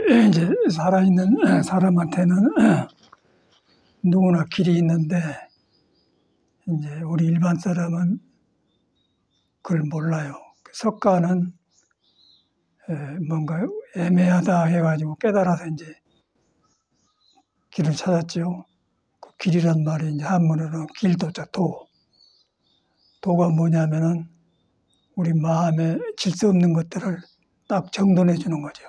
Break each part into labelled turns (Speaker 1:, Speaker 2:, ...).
Speaker 1: 이제 살아있는 사람한테는 누구나 길이 있는데, 이제 우리 일반 사람은 그걸 몰라요. 석가는 뭔가 애매하다 해가지고 깨달아서 이제 길을 찾았죠. 그 길이란 말이 이제 한문으로 길도자 도가 뭐냐면은 우리 마음에 질서 없는 것들을 딱 정돈해 주는 거죠.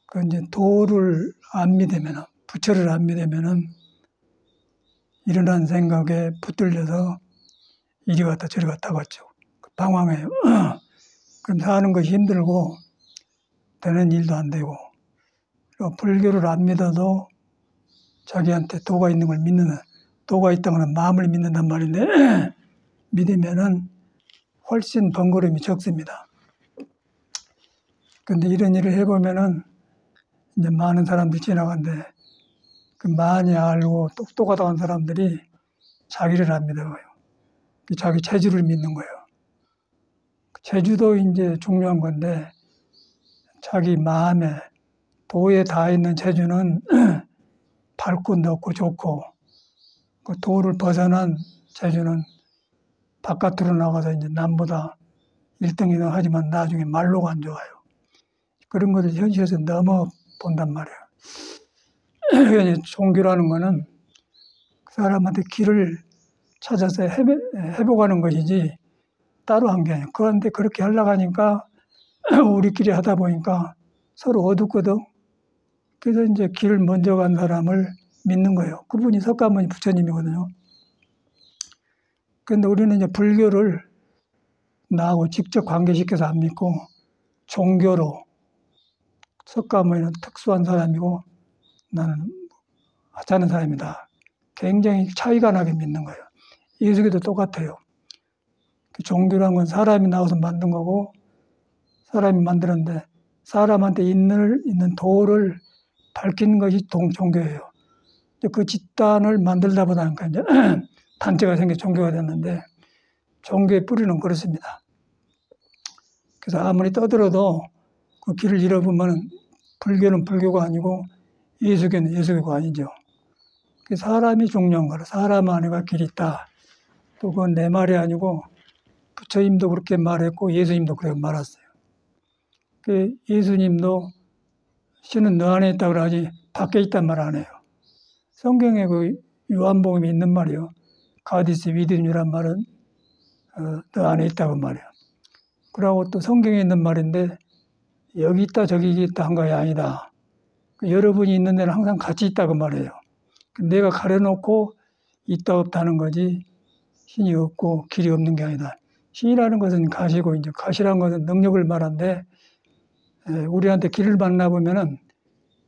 Speaker 1: 그 이제 도를 안 믿으면, 부처를 안 믿으면은 일어난 생각에 붙들려서 이리 갔다 저리 갔다 갔죠. 방황해요. 그럼 사는 것이 힘들고 되는 일도 안 되고, 불교를 안 믿어도 자기한테 도가 있는 걸 믿는, 도가 있다고는 마음을 믿는단 말인데 믿으면은 훨씬 번거로움이 적습니다. 근데 이런 일을 해보면은 이제 많은 사람들이 지나간데 그 많이 알고 똑똑하다는 사람들이 자기를 안 믿어요. 자기 체주를 믿는 거예요. 체주도 이제 중요한 건데 자기 마음에 도에 닿아 있는 체주는 밝고 넓고 좋고, 그 도를 벗어난 체주는 바깥으로 나가서 이제 남보다 1등이나 하지만 나중에 말로가 안 좋아요. 그런 것을 현실에서 넘어 본단 말이에요. 그러니까 종교라는 거는 그 사람한테 길을 찾아서 해보가는 것이지 따로 한 게 아니에요. 그런데 그렇게 하려고 하니까 우리끼리 하다 보니까 서로 어둡거든. 그래서 이제 길을 먼저 간 사람을 믿는 거예요. 그분이 석가모니 부처님이거든요. 그런데 우리는 이제 불교를 나하고 직접 관계시켜서 안 믿고 종교로, 석가모니는 특수한 사람이고 나는 하찮은 사람이다. 굉장히 차이가 나게 믿는 거예요. 예수교도 똑같아요. 종교란 건 사람이 나와서 만든 거고 사람이 만들었는데 사람한테 있는 도를 밝히는 것이 종교예요. 그 집단을 만들다 보니까 이제 단체가 생겨 종교가 됐는데 종교의 뿌리는 그렇습니다. 그래서 아무리 떠들어도 그 길을 잃어보면 불교는 불교가 아니고 예수교는 예수교가 아니죠. 사람이 중요한 거라. 사람 안에가 길이 있다. 또 그건 내 말이 아니고 부처님도 그렇게 말했고 예수님도 그렇게 말했어요. 예수님도 신은 너 안에 있다고 하지 밖에 있단 말 안 해요. 성경에 그 요한복음에 있는 말이요. 가디스 위드니란 말은 너 안에 있다고 말이에요. 그러고 또 성경에 있는 말인데 여기 있다 저기 있다 한 것이 아니다. 여러분이 있는 데는 항상 같이 있다고 말해요. 내가 가려놓고 있다 없다는 거지 신이 없고 길이 없는 게 아니다. 신이라는 것은 가시고 이제 가시라는 것은 능력을 말하는데 우리한테 길을 만나보면은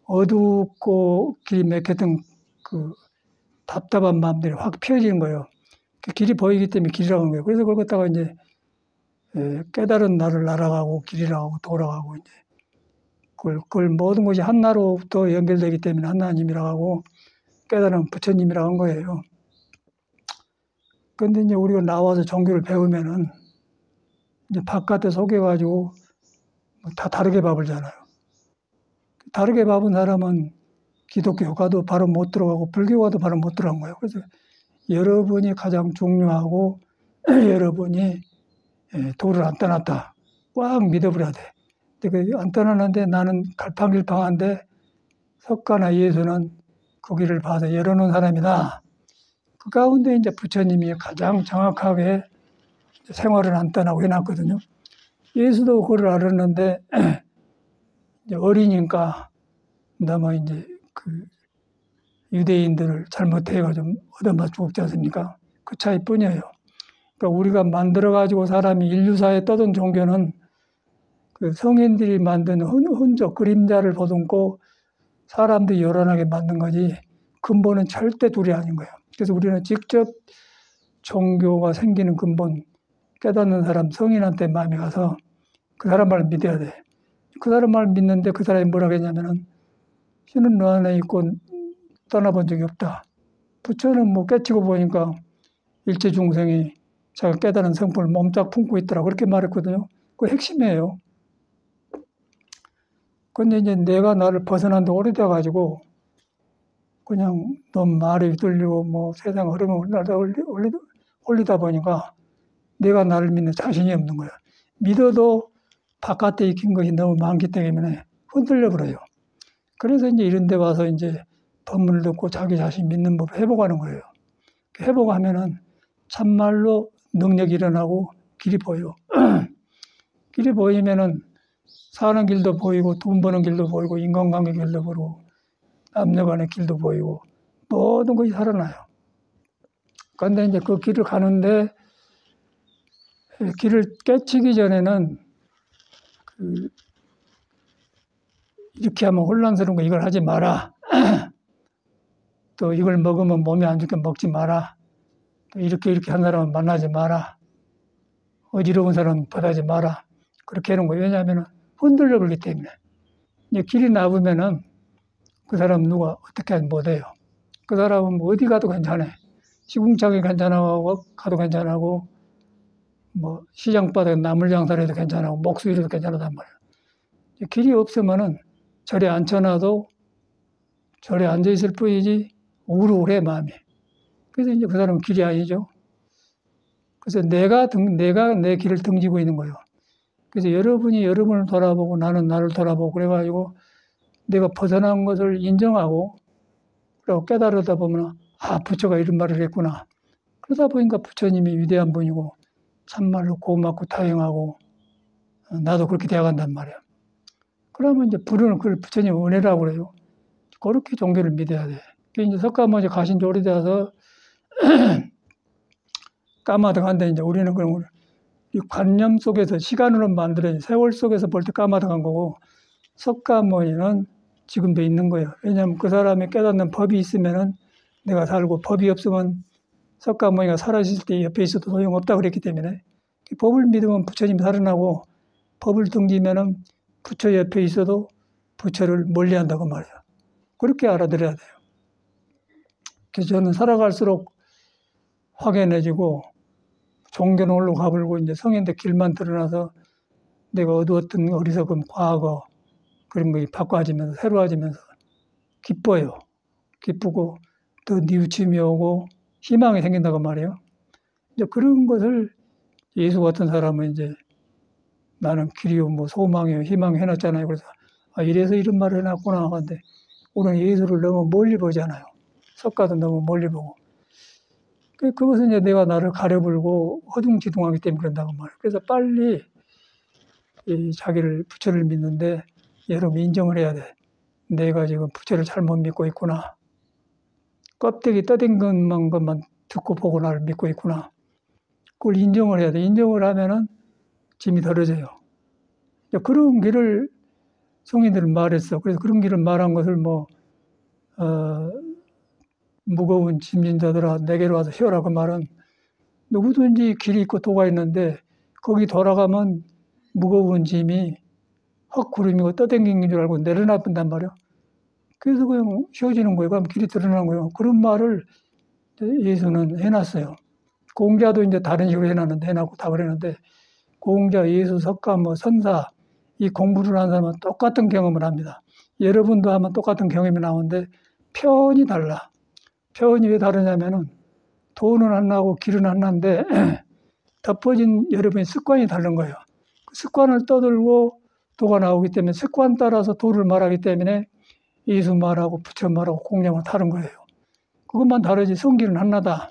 Speaker 1: 어둡고 길이 막혔던 그 답답한 마음들이 확 펴지는 거예요. 그 길이 보이기 때문에 길이라고 하는 거예요. 그래서 그걸 갖다가 이제 깨달은 나를 날아가고 길이라고 하고 돌아가고 이제 그걸 모든 것이 하나로부터 연결되기 때문에 하나님이라고 하고 깨달은 부처님이라고 한 거예요. 그런데 이제 우리가 나와서 종교를 배우면은 이제 바깥에 속여가지고 다 다르게 봐버리잖아요. 다르게 봐본 사람은 기독교 가도 바로 못 들어가고 불교 가도 바로 못 들어간 거예요. 그래서 여러분이 가장 중요하고 여러분이 도를 안 떠났다. 꽉 믿어버려야 돼. 근데 안 떠나는데 나는 갈팡질팡한데 석가나 예수는 그 길을 봐서 열어놓은 사람이다. 그 가운데 이제 부처님이 가장 정확하게 생활을 안 떠나고 해놨거든요. 예수도 그걸 알았는데 이제 어리니까 너무 이제 그 유대인들을 잘못해가지고 얻어맞추고 있지 않습니까? 그 차이뿐이에요. 그러니까 우리가 만들어가지고 사람이 인류사에 떠든 종교는 그 성인들이 만든 흔적, 그림자를 보듬고 사람들이 요란하게 만든 거지 근본은 절대 둘이 아닌 거예요. 그래서 우리는 직접 종교가 생기는 근본 깨닫는 사람, 성인한테 마음이 가서 그 사람 말을 믿어야 돼. 그 사람 말을 믿는데 그 사람이 뭐라고 했냐면은 신은 너 안에 있고 떠나본 적이 없다. 부처는 뭐 깨치고 보니까 일체 중생이 자기가 깨달은 성품을 몸짝 품고 있더라. 그렇게 말했거든요. 그 핵심이에요. 근데 이제 내가 나를 벗어난 지 오래돼가지고 그냥 너무 말이 들리고 뭐 세상 흐름을 올리다 보니까 내가 나를 믿는 자신이 없는 거야. 믿어도 바깥에 익힌 것이 너무 많기 때문에 흔들려 버려요. 그래서 이제 이런 데 와서 이제 법문을 듣고 자기 자신 믿는 법을 회복하는 거예요. 회복하면은 참말로 능력이 일어나고 길이 보여. 길이 보이면은 사는 길도 보이고 돈 버는 길도 보이고 인간관계 길도 보이고 남녀 간의 길도 보이고 모든 것이 살아나요. 그런데 이제 그 길을 가는데 길을 깨치기 전에는 이렇게 하면 혼란스러운 거 이걸 하지 마라. 또 이걸 먹으면 몸에 안 좋게 먹지 마라. 또 이렇게 한 사람은 만나지 마라. 어지러운 사람은 받아지 마라. 그렇게 하는 거예요. 왜냐하면 흔들려 버리기 때문에. 이제 길이 나쁘면은 그 사람 누가 어떻게 하지 못해요. 그 사람은 뭐 어디 가도 괜찮아요. 시궁창에 괜찮아하고 가도 괜찮아하고 뭐 시장바닥에 나물 장사를 해도 괜찮아하고 목수일해도 괜찮하단 말이에요. 길이 없으면은 절에 앉혀놔도 절에 앉아 있을 뿐이지 우울해 마음이. 그래서 이제 그 사람은 길이 아니죠. 그래서 내가 내 길을 등지고 있는 거예요. 그래서 여러분이 여러분을 돌아보고 나는 나를 돌아보고 그래가지고 내가 벗어난 것을 인정하고 그리고 깨달으다 보면 아 부처가 이런 말을 했구나. 그러다 보니까 부처님이 위대한 분이고 참말로 고맙고 다행하고 나도 그렇게 되어간단 말이야. 그러면 이제 부르는 그걸 부처님 은혜라고 그래요. 그렇게 종교를 믿어야 돼. 이제 석가모니 가신 지 오래돼서 까마득한데 이제 우리는 그럼 이 관념 속에서 시간으로 만들어진 세월 속에서 볼 때 까마득한 거고 석가모니는 지금도 있는 거예요. 왜냐하면 그 사람이 깨닫는 법이 있으면은 내가 살고 법이 없으면 석가모니가 사라질 때 옆에 있어도 소용없다 그랬기 때문에 법을 믿으면 부처님이 살아나고 법을 등지면은 부처 옆에 있어도 부처를 멀리한다고 말이에요. 그렇게 알아들어야 돼요. 그래서 저는 살아갈수록 확연해지고 종교는 올로 가불고 이제 성인들 길만 드러나서 내가 어두웠던 어리석은 과거 그런 거 바꿔지면서 새로워지면서 기뻐요. 기쁘고 더 뉘우침이 오고 희망이 생긴다고 말이에요. 이제 그런 것을 예수 같은 사람은 이제 나는 길이요 뭐 소망이요 희망이 해놨잖아요. 그래서 아, 이래서 이런 말을 해놨구나 하는데 오늘 예수를 너무 멀리 보잖아요. 석가도 너무 멀리 보고 그것은 이제 내가 나를 가려불고 허둥지둥하기 때문에 그런다고 말이에요. 그래서 빨리 이 자기를 부처를 믿는데 여러분 인정을 해야 돼. 내가 지금 부처를 잘못 믿고 있구나. 껍데기 떠댕긴 것만 듣고 보고 나를 믿고 있구나. 그걸 인정을 해야 돼. 인정을 하면은 짐이 덜어져요. 그런 길을 성인들은 말했어. 그래서 그런 길을 말한 것을 무거운 짐진 자들아 내게로 와서 쉬어라고 말은 누구든지 길이 있고 도가 있는데 거기 돌아가면 무거운 짐이 헛구름이고 떠댕긴 줄 알고 내려놔본단 말이야. 그래서 그냥 쉬어지는 거예요. 그럼 길이 드러나는 거예요. 그런 말을 예수는 해놨어요. 공자도 이제 다른 식으로 해놨고 답을 했는데 공자, 예수, 석가, 선사 이 공부를 하는 사람은 똑같은 경험을 합니다. 여러분도 하면 똑같은 경험이 나오는데 표현이 달라. 표현이 왜 다르냐면은 도는 하나고 길은 하나인데 덮어진 여러분의 습관이 다른 거예요. 그 습관을 떠들고 도가 나오기 때문에 습관 따라서 도를 말하기 때문에 예수 말하고 부처 말하고 공자 말하고 다른 거예요. 그것만 다르지 성질은 하나다.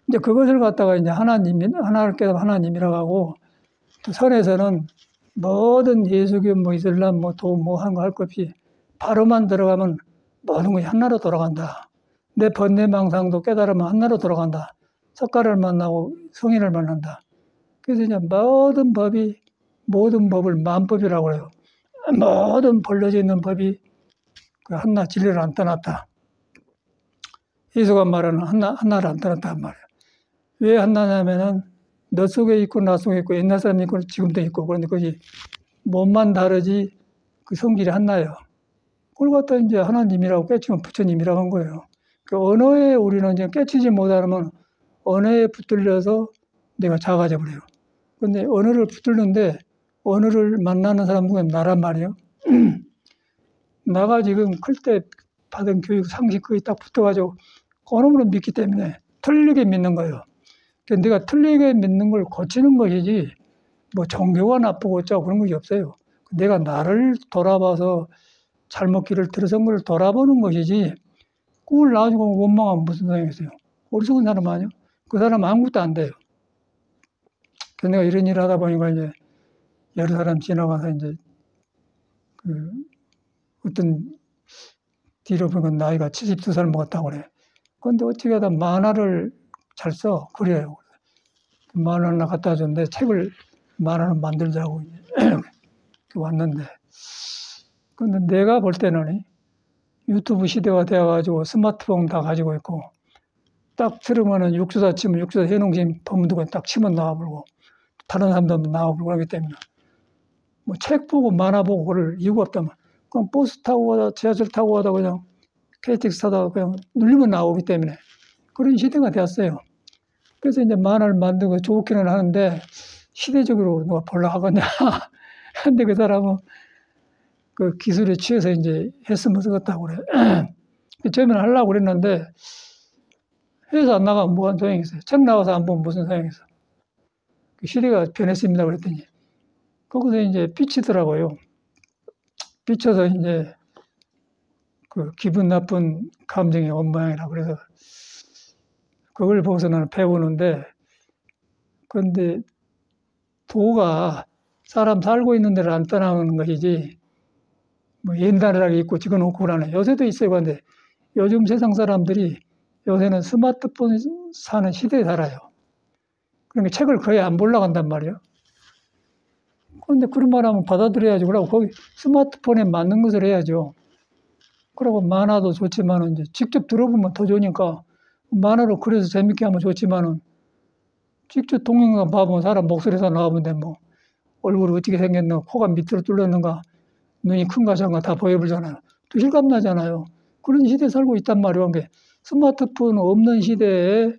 Speaker 1: 이제 그것을 갖다가 이제 하나를 깨닫 하나님이라고 하고 또 선에서는 모든 예수교 이슬람 도 하는 거 할 것 없이 바로만 들어가면 모든 것이 하나로 돌아간다. 내 번뇌망상도 깨달으면 하나로 돌아간다. 석가를 만나고 성인을 만난다. 그래서 이제 모든 법을 만법이라고 해요. 모든 벌려져 있는 법이 그 하나 진리를 안 떠났다. 예수가 말하는 하나를 안 떠났단 말이에요. 왜 하나냐면은 너 속에 있고 나 속에 있고 옛날 사람이 있고 지금도 있고 그런데 그것이 몸만 다르지 그 성질이 하나예요. 그걸 갖다 이제 하나님이라고 깨치면 부처님이라고 한 거예요. 그 언어에 우리는 이제 깨치지 못하면 언어에 붙들려서 내가 작아져 버려요. 근데 언어를 붙들는데 언어를 만나는 사람 중에 나란 말이에요. 나가 지금 클 때 받은 교육 상식 거의 딱 붙어가지고 그놈으로 믿기 때문에 틀리게 믿는 거예요. 그러니까 내가 틀리게 믿는 걸 고치는 것이지 뭐 종교가 나쁘고 어쩌고 그런 것이 없어요. 내가 나를 돌아봐서 잘못 길을 들어선 걸 돌아보는 것이지 그걸 나가지고 원망하면 무슨 소용이 있어요. 어리석은 사람 아니요? 그 사람 아무것도 안 돼요. 그래서 내가 이런 일을 하다 보니까 이제 여러 사람 지나가서 이제 그 어떤 뒤로 보면 나이가 72살 먹었다고 그래. 그런데 어떻게 하다 만화를 잘 써. 그래요. 만화를 갖다 줬는데 책을 만화를 만들자고 왔는데. 근데 내가 볼 때는 유튜브 시대가 되어가지고 스마트폰 다 가지고 있고 딱 들으면은 육수사 치면 육수사 현웅심 법문두고 딱 치면 나와버리고 다른 사람도 나와버리고 그러기 때문에 뭐 책 보고 만화 보고 그럴 이유가 없다면 그냥 버스 타고 가다 지하철 타고 가다 그냥 KTX 타다가 그냥 누르면 나오기 때문에 그런 시대가 되었어요. 그래서 이제 만화를 만들고 좋기는 하는데 시대적으로 누가 보려고 하겠냐. 근데 그 사람은 그 기술에 취해서 이제 했으면 쓰겠다고 그래. 처음에는 하려고 그랬는데 회사 안 나가면 뭐한 소용이 있어요. 책 나와서 안 보면 무슨 소용이 있어. 그 시대가 변했습니다 그랬더니 거기서 이제 삐치더라고요. 삐쳐서 이제 그 기분 나쁜 감정이 온 모양이라 그래서 그걸 보고서 나는 배우는데 그런데 도가 사람 살고 있는 데를 안 떠나는 것이지 뭐 옛날에 있고 지금 없고 그러네. 요새도 있어요. 그런데 요즘 세상 사람들이 요새는 스마트폰 사는 시대에 살아요. 그러니까 책을 거의 안 보려고 한단 말이에요. 그런데 그런 말 하면 받아들여야지. 그러고 거기 스마트폰에 맞는 것을 해야죠. 그러고 만화도 좋지만은 이제 직접 들어보면 더 좋으니까 만화로 그래서 재밌게 하면 좋지만은 직접 동영상 봐보면 사람 목소리가 나오는데 뭐 얼굴이 어떻게 생겼나, 코가 밑으로 뚫렸는가, 눈이 큰가 작은가 다 보여버리잖아요. 또 실감 나잖아요. 그런 시대에 살고 있단 말이에요. 그러니까 스마트폰 없는 시대에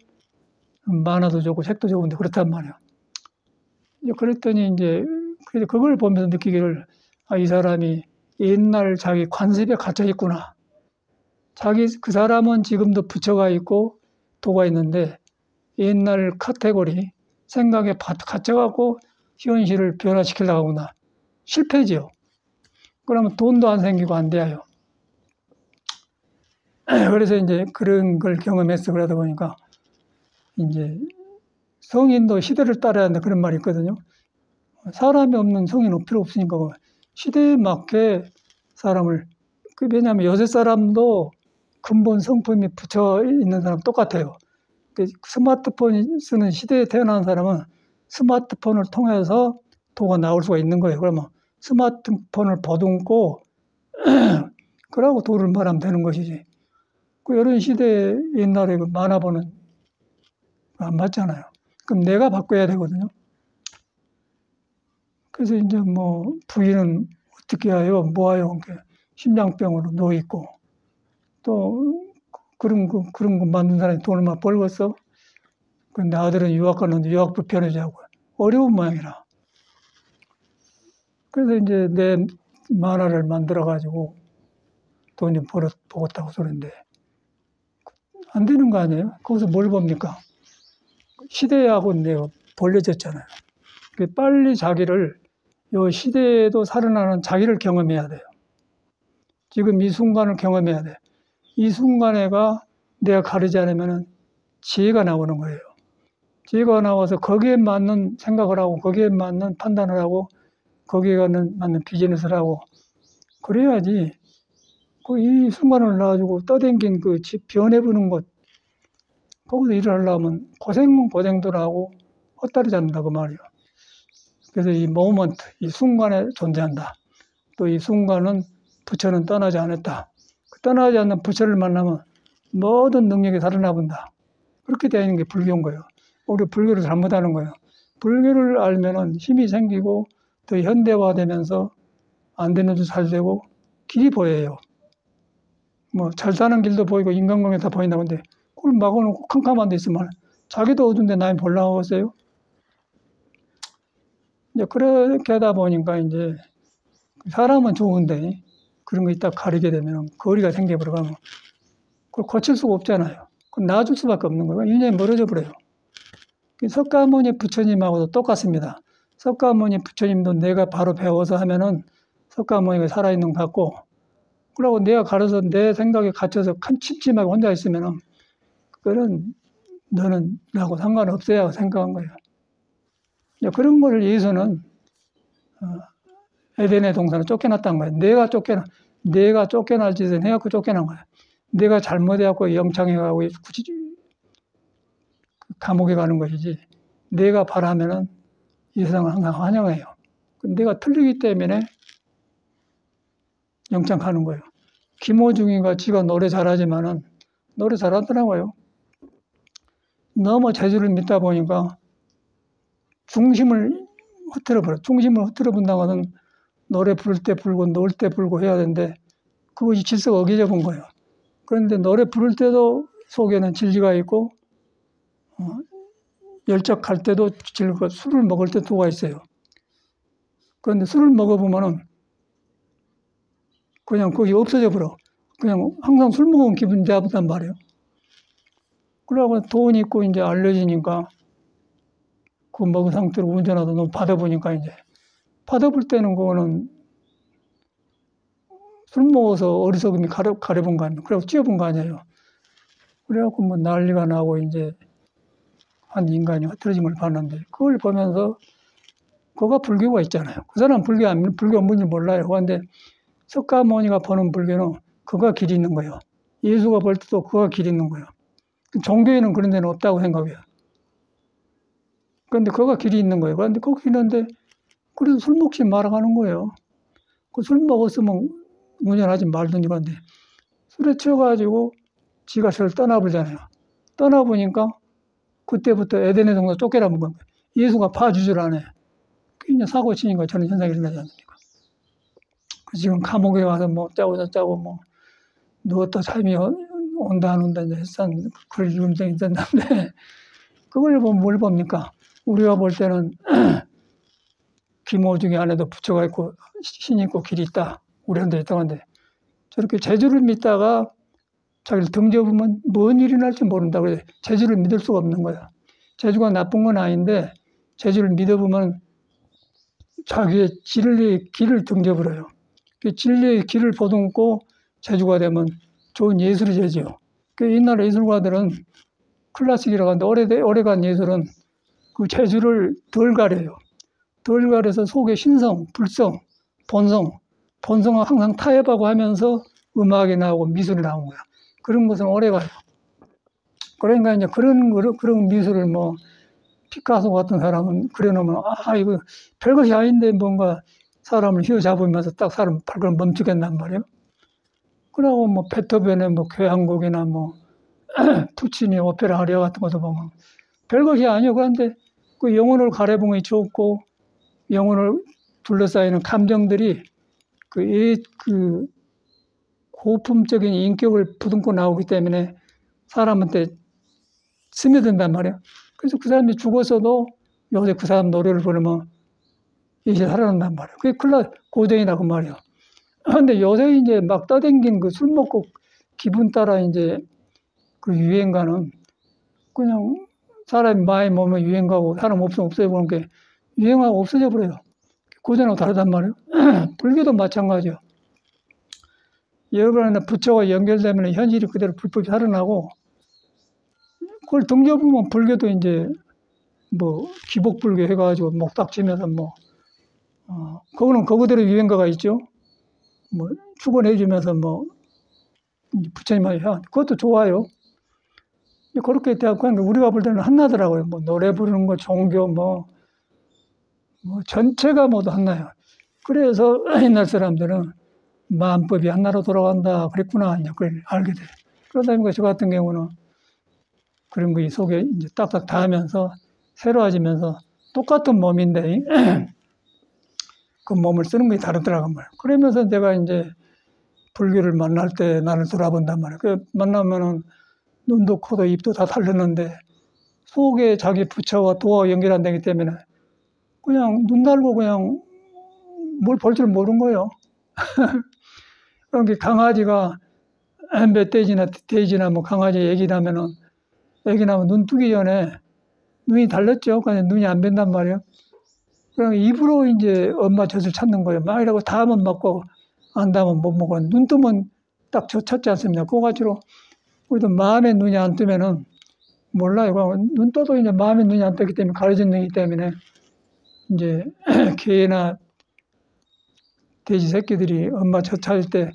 Speaker 1: 만화도 좋고 책도 좋은데 그렇단 말이에요. 이제 그랬더니 이제 그걸 보면서 느끼기를 아, 이 사람이 옛날 자기 관습에 갇혀 있구나. 자기 그 사람은 지금도 부처가 있고 도가 있는데 옛날 카테고리 생각에 갇혀갖고 현실을 변화시키려고 하구나. 실패지요. 그러면 돈도 안 생기고 안 돼요. 그래서 이제 그런 걸 경험해서 그러다 보니까 이제 성인도 시대를 따라야 한다 그런 말이 있거든요. 사람이 없는 성인은 필요 없으니까 시대에 맞게 사람을 왜냐하면 요새 사람도 근본 성품이 붙여 있는 사람 똑같아요. 스마트폰 쓰는 시대에 태어난 사람은 스마트폰을 통해서 도가 나올 수가 있는 거예요. 그러면 스마트폰을 보듬고 그러고 도를 말하면 되는 것이지. 이런 시대에 옛날에 그 만화 보는 안 맞잖아요. 그럼 내가 바꿔야 되거든요. 그래서 이제 뭐 부인은 어떻게 해요? 뭐해요? 심장병으로 누워 있고 또 그런 거 만든 사람이 돈을 막 벌겠어. 근데 아들은 유학 가는데 유학비 편의자고 어려운 모양이라. 그래서 이제 내 만화를 만들어 가지고 돈이 벌었다고 소리인데 안 되는 거 아니에요? 거기서 뭘 봅니까? 시대하고 내가 벌려졌잖아요. 빨리 자기를 이 시대에도 살아나는 자기를 경험해야 돼요. 지금 이 순간을 경험해야 돼. 이 순간에가 내가 가르지 않으면 지혜가 나오는 거예요. 지혜가 나와서 거기에 맞는 생각을 하고 거기에 맞는 판단을 하고 거기에 맞는 비즈니스를 하고 그래야지 이 순간을 놔가지고 떠댕긴 그 집 변해보는 것 거기서 일을 하려면 고생은 고생들 하고 헛다리지 않는다 그 말이에요. 그래서 이 모먼트, 이 순간에 존재한다. 또 이 순간은 부처는 떠나지 않았다. 떠나지 않는 부처를 만나면 모든 능력이 살아나 본다. 그렇게 되어 있는 게 불교인 거예요. 우리 불교를 잘못하는 거예요. 불교를 알면은 힘이 생기고 더 현대화되면서 안 되는 줄 잘 되고 길이 보여요. 뭐 잘 사는 길도 보이고 인간관계 다 보인다. 근데 그걸 막아놓고 캄캄한 데 있으면 자기도 어두운데 남이 보려고 하겠어요? 이제 그렇게 하다 보니까 이제 사람은 좋은데 그런 거 이따 가리게 되면 거리가 생겨버려가면 그걸 고칠 수가 없잖아요. 그럼 놔줄 수밖에 없는 거예요. 1년이 멀어져 버려요. 석가모니 부처님하고도 똑같습니다. 석가모니 부처님도 내가 바로 배워서 하면은 석가모니가 살아있는 것 같고, 그러고 내가 가르쳐서 내 생각에 갇혀서 큰 침침하게 혼자 있으면은 그거는 너는 나하고 상관없어야 생각한 거예요. 그런 거를 예수는 에덴의 동산을 쫓겨났다는 거예요. 내가 쫓겨날 짓을 해갖고 쫓겨난 거예요. 내가 잘못해갖고 영창에 가고 감옥에 가는 것이지, 내가 바라면은 이 세상을 항상 환영해요. 내가 틀리기 때문에 영창 가는 거예요. 김호중이가 지가 노래 잘하지만은 노래 잘하더라고요. 너무 재주를 믿다 보니까 중심을 흐트러 본다는 것은 노래 부를 때 불고 놀 때 불고 해야 되는데 그것이 질서가 어겨져 본 거예요. 그런데 노래 부를 때도 속에는 진리가 있고 열적할 때도 진리가, 술을 먹을 때 도가 있어요. 그런데 술을 먹어보면은 그냥 거기 없어져 버려. 그냥 항상 술 먹으면 기분이 나쁘단 말이에요. 그러고 돈 있고 이제 알려지니까 그 먹은 상태로 운전하다 너무 받아보니까 이제 받아볼 때는 그거는 술 먹어서 어리석음이 가려본 거 아니에요. 그래갖고 찌어본 거 아니에요. 그래갖고 뭐 난리가 나고 이제 한 인간이 흐트러진 걸 봤는데 그걸 보면서 그가 불교가 있잖아요. 그 사람 불교가 뭔지 몰라요. 그런데 석가모니가 보는 불교는 그가 길이 있는 거예요. 예수가 볼 때도 그가 길이 있는 거예요. 종교에는 그런 데는 없다고 생각해요. 그런데 그가 길이 있는 거예요. 그런데 거기 있는데 그래서 술 먹지 말아가는 거예요. 그 술 먹었으면 운전하지 말든지. 그런데 술에 취해가지고 지가 저를 떠나보잖아요. 떠나보니까 그때부터 에덴의 동산 쫓겨나본 거예요. 예수가 봐주질 않아요. 그냥 사고 치니까 저런 현상이 일어나지 않습니까? 지금 감옥에 가서 뭐 짜고 뭐 누웠다 삶이 온다 안 온다 이제 했었는데 그럴 위험성이 있었는데 그걸 보면 뭘 봅니까? 우리가 볼 때는 김호중이 안에도 부처가 있고 신이 있고 길이 있다. 우리한테 있다고 하는데 저렇게 재주를 믿다가 자기를 등져보면 뭔 일이 날지 모른다. 그래서 재주를 믿을 수가 없는 거야. 재주가 나쁜 건 아닌데 재주를 믿어보면 자기의 진리의 길을 등져버려요. 그 진리의 길을 보듬고 재주가 되면 좋은 예술이 되죠. 그 옛날 예술가들은 클래식이라고 하는데 오래간 예술은 그 재주를 덜 가려요. 덜 가려서 속에 신성, 불성, 본성을 항상 타협하고 하면서 음악이 나오고 미술이 나온 거야. 그런 것은 오래가요. 그러니까 이제 그런 미술을 뭐 피카소 같은 사람은 그려놓으면 이거 별것이 아닌데 뭔가 사람을 휘어잡으면서 딱 사람 발걸음 멈추겠단 말이에요. 그러고 뭐 베토벤의 뭐 교향곡이나 뭐 푸치니 오페라 아리아 같은 것도 보면 별것이 아니에요. 그런데 그 영혼을 가려보니 좋고 영혼을 둘러싸이는 감정들이 그 고품적인 인격을 부둥고 나오기 때문에 사람한테 스며든단 말이에요. 그래서 그 사람이 죽었어도 요새 그 사람 노래를 부르면 이제 살아난단 말이에요. 그게 고전이라고 말이에요. 근데 요새 이제 막 떠댕긴 그 술 먹고 기분 따라 이제 그 유행가는 그냥 사람이 많이 먹으면 유행가고 사람 없으면 없어져버리는 게 유행하고 없어져 버려요. 고전하고 다르단 말이에요. 불교도 마찬가지예요. 여러분은 부처가 연결되면 현실이 그대로 불법이 살아나고 그걸 등져보면 불교도 이제 뭐 기복불교 해가지고 목닥치면서 그거는 그거대로 유행가가 있죠. 뭐 축원해주면서 뭐 부처님한테 그것도 좋아요. 그렇게 되었고 우리가 볼 때는 한나더라고요. 뭐 노래 부르는 거, 종교 뭐 전체가 모두 한나요. 그래서 옛날 사람들은 마음법이 한나로 돌아간다 그랬구나 그걸 알게 돼요. 그러다 보니까 저 같은 경우는 그런 거 속에 이제 딱딱 닿으면서 새로워지면서 똑같은 몸인데 그 몸을 쓰는 게 다르더라고요. 그러면서 내가 이제 불교를 만날 때 나를 돌아본단 말이에요. 그 만나면은 눈도 코도 입도 다 달렸는데 속에 자기 부처와 도와 연결 안 되기 때문에 그냥 눈 달고 그냥 뭘 볼 줄 모르는 거예요. 그러니까 강아지가 멧돼지나 돼지나 뭐 강아지 애기 나면은 애기 나면 눈 뜨기 전에 눈이 달렸죠. 그냥 눈이 안 뺀단 말이에요. 그럼 입으로 이제 엄마 젖을 찾는 거예요. 막 이러고 닿으면 먹고 안 닿으면 못 먹어. 눈 뜨면 딱 젖 찾지 않습니까? 그거같이로 우리도 마음에 눈이 안 뜨면은 몰라요. 눈 떠도 이제 마음에 눈이 안 뜨기 때문에 가려진 눈이기 때문에 이제 개나 돼지 새끼들이 엄마 젖 찾을 때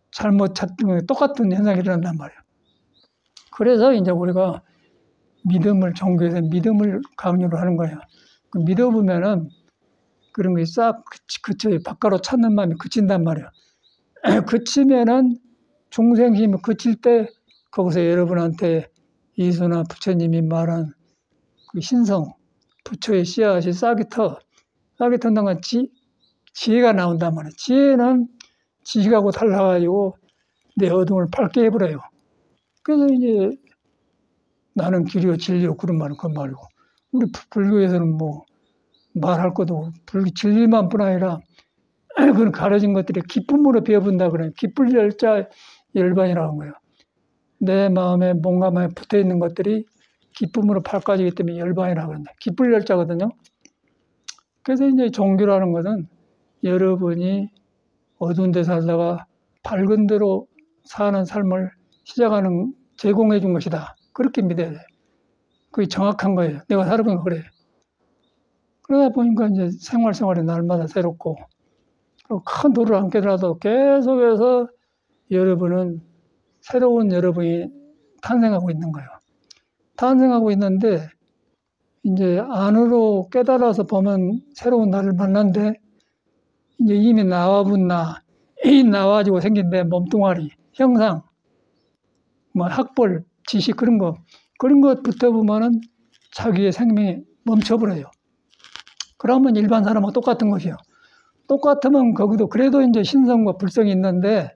Speaker 1: 잘못 찾는 거 똑같은 현상이 일어난단 말이에요. 그래서 이제 우리가 믿음을 종교에서 믿음을 강요를 하는 거예요. 믿어보면은 그런 게 싹 그쳐요. 바깥으로 찾는 마음이 그친단 말이에요. 그치면은 중생심이 그칠 때 거기서 여러분한테 예수나 부처님이 말한 그 신성, 부처의 씨앗이 싹이 턴다는 건 지혜가 나온단 말이에요. 지혜는 지식하고 달라가지고 내 어둠을 밝게 해버려요. 그래서 이제 나는 길이요 진리요 그런 말은 그 말이고 우리 불교에서는 뭐 말할 것도 진리만 뿐 아니라 그런 가려진 것들이 기쁨으로 배어본다 그래요. 기쁠 열자 열반이라고 한 거예요. 내 마음에 뭔가 마음에 붙어 있는 것들이 기쁨으로 밝아지기 때문에 열반이라고 그런다. 기쁠 열자거든요. 그래서 이제 종교라는 것은 여러분이 어두운 데 살다가 밝은 데로 사는 삶을 시작하는 제공해 준 것이다. 그렇게 믿어야 돼. 그게 정확한 거예요. 내가 살아보니까 그래. 그러다 보니까 이제 생활이 날마다 새롭고, 그리고 큰 돌을 안 깨더라도 계속해서 여러분은 새로운 여러분이 탄생하고 있는 거예요. 탄생하고 있는데, 이제 안으로 깨달아서 보면 새로운 나를 만난데, 이제 이미 나와본 이 나와가지고 생긴 내 몸뚱아리, 형상, 뭐 학벌, 지식 그런 것 붙어보면은 자기의 생명이 멈춰버려요. 그러면 일반 사람하고 똑같은 것이요. 똑같으면 거기도 그래도 이제 신성과 불성이 있는데,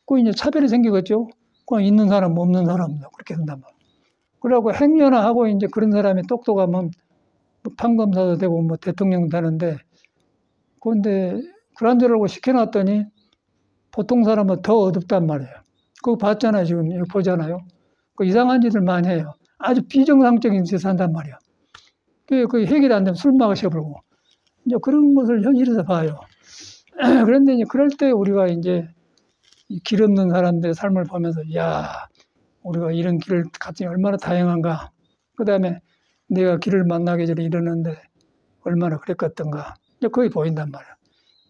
Speaker 1: 그 이제 차별이 생기겠죠. 그냥 있는 사람, 없는 사람, 그렇게 된단 말이에요. 그러고 행여나하고 이제 그런 사람이 똑똑하면 뭐 판검사도 되고 뭐 대통령 되는데, 그런데 그런 줄 알고 시켜놨더니 보통 사람은 더 어둡단 말이에요. 그거 봤잖아요. 지금 이거 보잖아요. 그 이상한 짓을 많이 해요. 아주 비정상적인 짓을 한단 말이에요. 그 해결이 안 되면 술 마셔버리고. 이제 그런 것을 현실에서 봐요. 그런데 이제 그럴 때 우리가 이제 길 없는 사람들의 삶을 보면서, 야, 우리가 이런 길을 갔더니 얼마나 다양한가. 그 다음에 내가 길을 만나기 전에 이러는데 얼마나 그랬겠던가. 이제 그게 보인단 말이에요.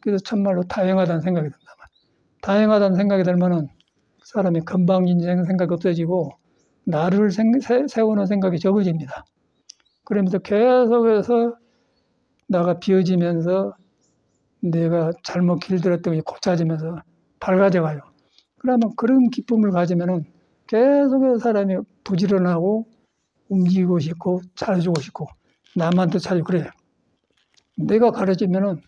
Speaker 1: 그래서 참말로 다양하다는 생각이 든단 말이에요. 다양하다는 생각이 들면은 사람이 건방진 생각이 없어지고 나를 세우는 생각이 적어집니다. 그러면서 계속해서 나가 비워지면서 내가 잘못 길들였던 게 고쳐지면서 밝아져가요. 그러면 그런 기쁨을 가지면은 계속해서 사람이 부지런하고 움직이고 싶고 잘해주고 싶고 남한테 잘해주고 그래요. 내가 가르치면은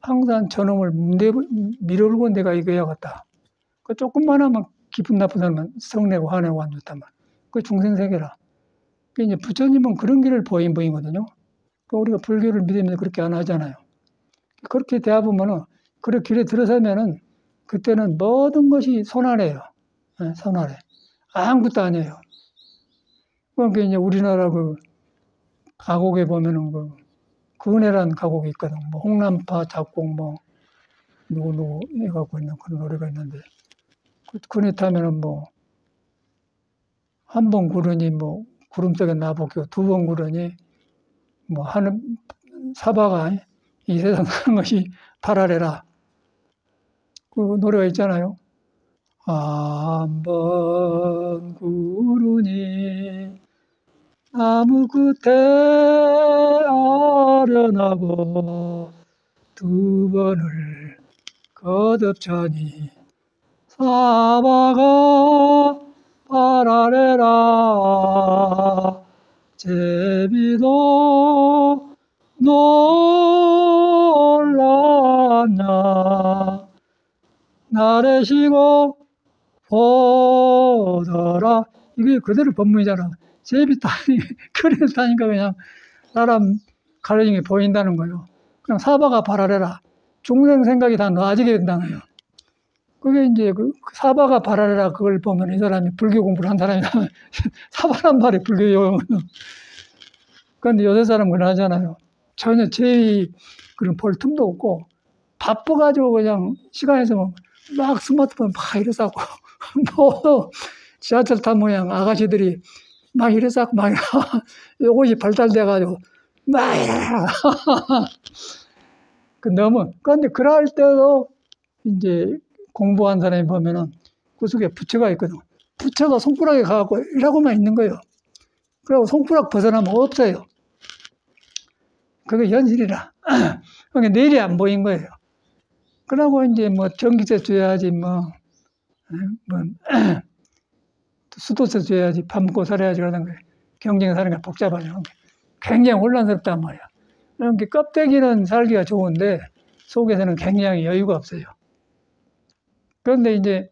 Speaker 1: 항상 저놈을 밀어불고 내가 이거 해야겠다. 그 조금만 하면 기분 나쁜 사람은 성내고 화내고 안 좋단 말이야. 그 중생세계라. 그 이제 부처님은 그런 길을 보이거든요. 그 우리가 불교를 믿으면서 그렇게 안 하잖아요. 그렇게 대해보면은, 그런 길에 들어서면은, 그때는 모든 것이 손아래예요. 네, 손아래. 아무것도 아니에요. 그러니까 이제 우리나라 그 가곡에 보면은 근해라는 가곡이 있거든. 뭐 홍남파 작곡 뭐 누구 해갖고 있는 그런 노래가 있는데, 근해 타면은 뭐 한 번 구르니 뭐 구름 속에 나보고 두 번 구르니 뭐 하는 사바가 이 세상 사는 것이 바라래라. 그 노래가 있잖아요. 한 번 구르니 나무 끝에 아련하고 두 번을 거듭자니 사바가 바라래라. 제비도 놀랐냐 나를 쉬고 보더라. 이게 그대로 본문이잖아. 제비 타니 그래서 타니까 그냥 사람 가려진 게 보인다는 거예요. 그냥 사바가 바라래라. 중생 생각이 다 놔지게 된다고요. 그게 이제 그 사바가 바라라 그걸 보면 이 사람이 불교 공부를 한 사람이라면 사바란 말이 불교용어는. 그런데 요새 사람은 그걸 하잖아요. 전혀 제의 그런 볼 틈도 없고 바빠가지고 그냥 시간 있으면 막 스마트폰 막 이래서 하고 뭐 지하철 탄 모양 아가씨들이 막 이래서 하고 막 요것이 발달돼가지고 막 너무 그런데 그럴 때도 이제 공부한 사람이 보면은 그 속에 부처가 있거든. 부처가 손가락에 가갖고 이라고만 있는 거예요. 그리고 손가락 벗어나면 없어요. 그게 현실이라. 그러니까 내일이 안 보인 거예요. 그러고 이제 뭐 전기세 줘야지 뭐 수도세 줘야지 밥 먹고 살아야지 그러는 거예요. 경쟁 사는 게 복잡하죠. 굉장히 혼란스럽단 말이야. 그러니까 껍데기는 살기가 좋은데 속에서는 굉장히 여유가 없어요. 그런데 이제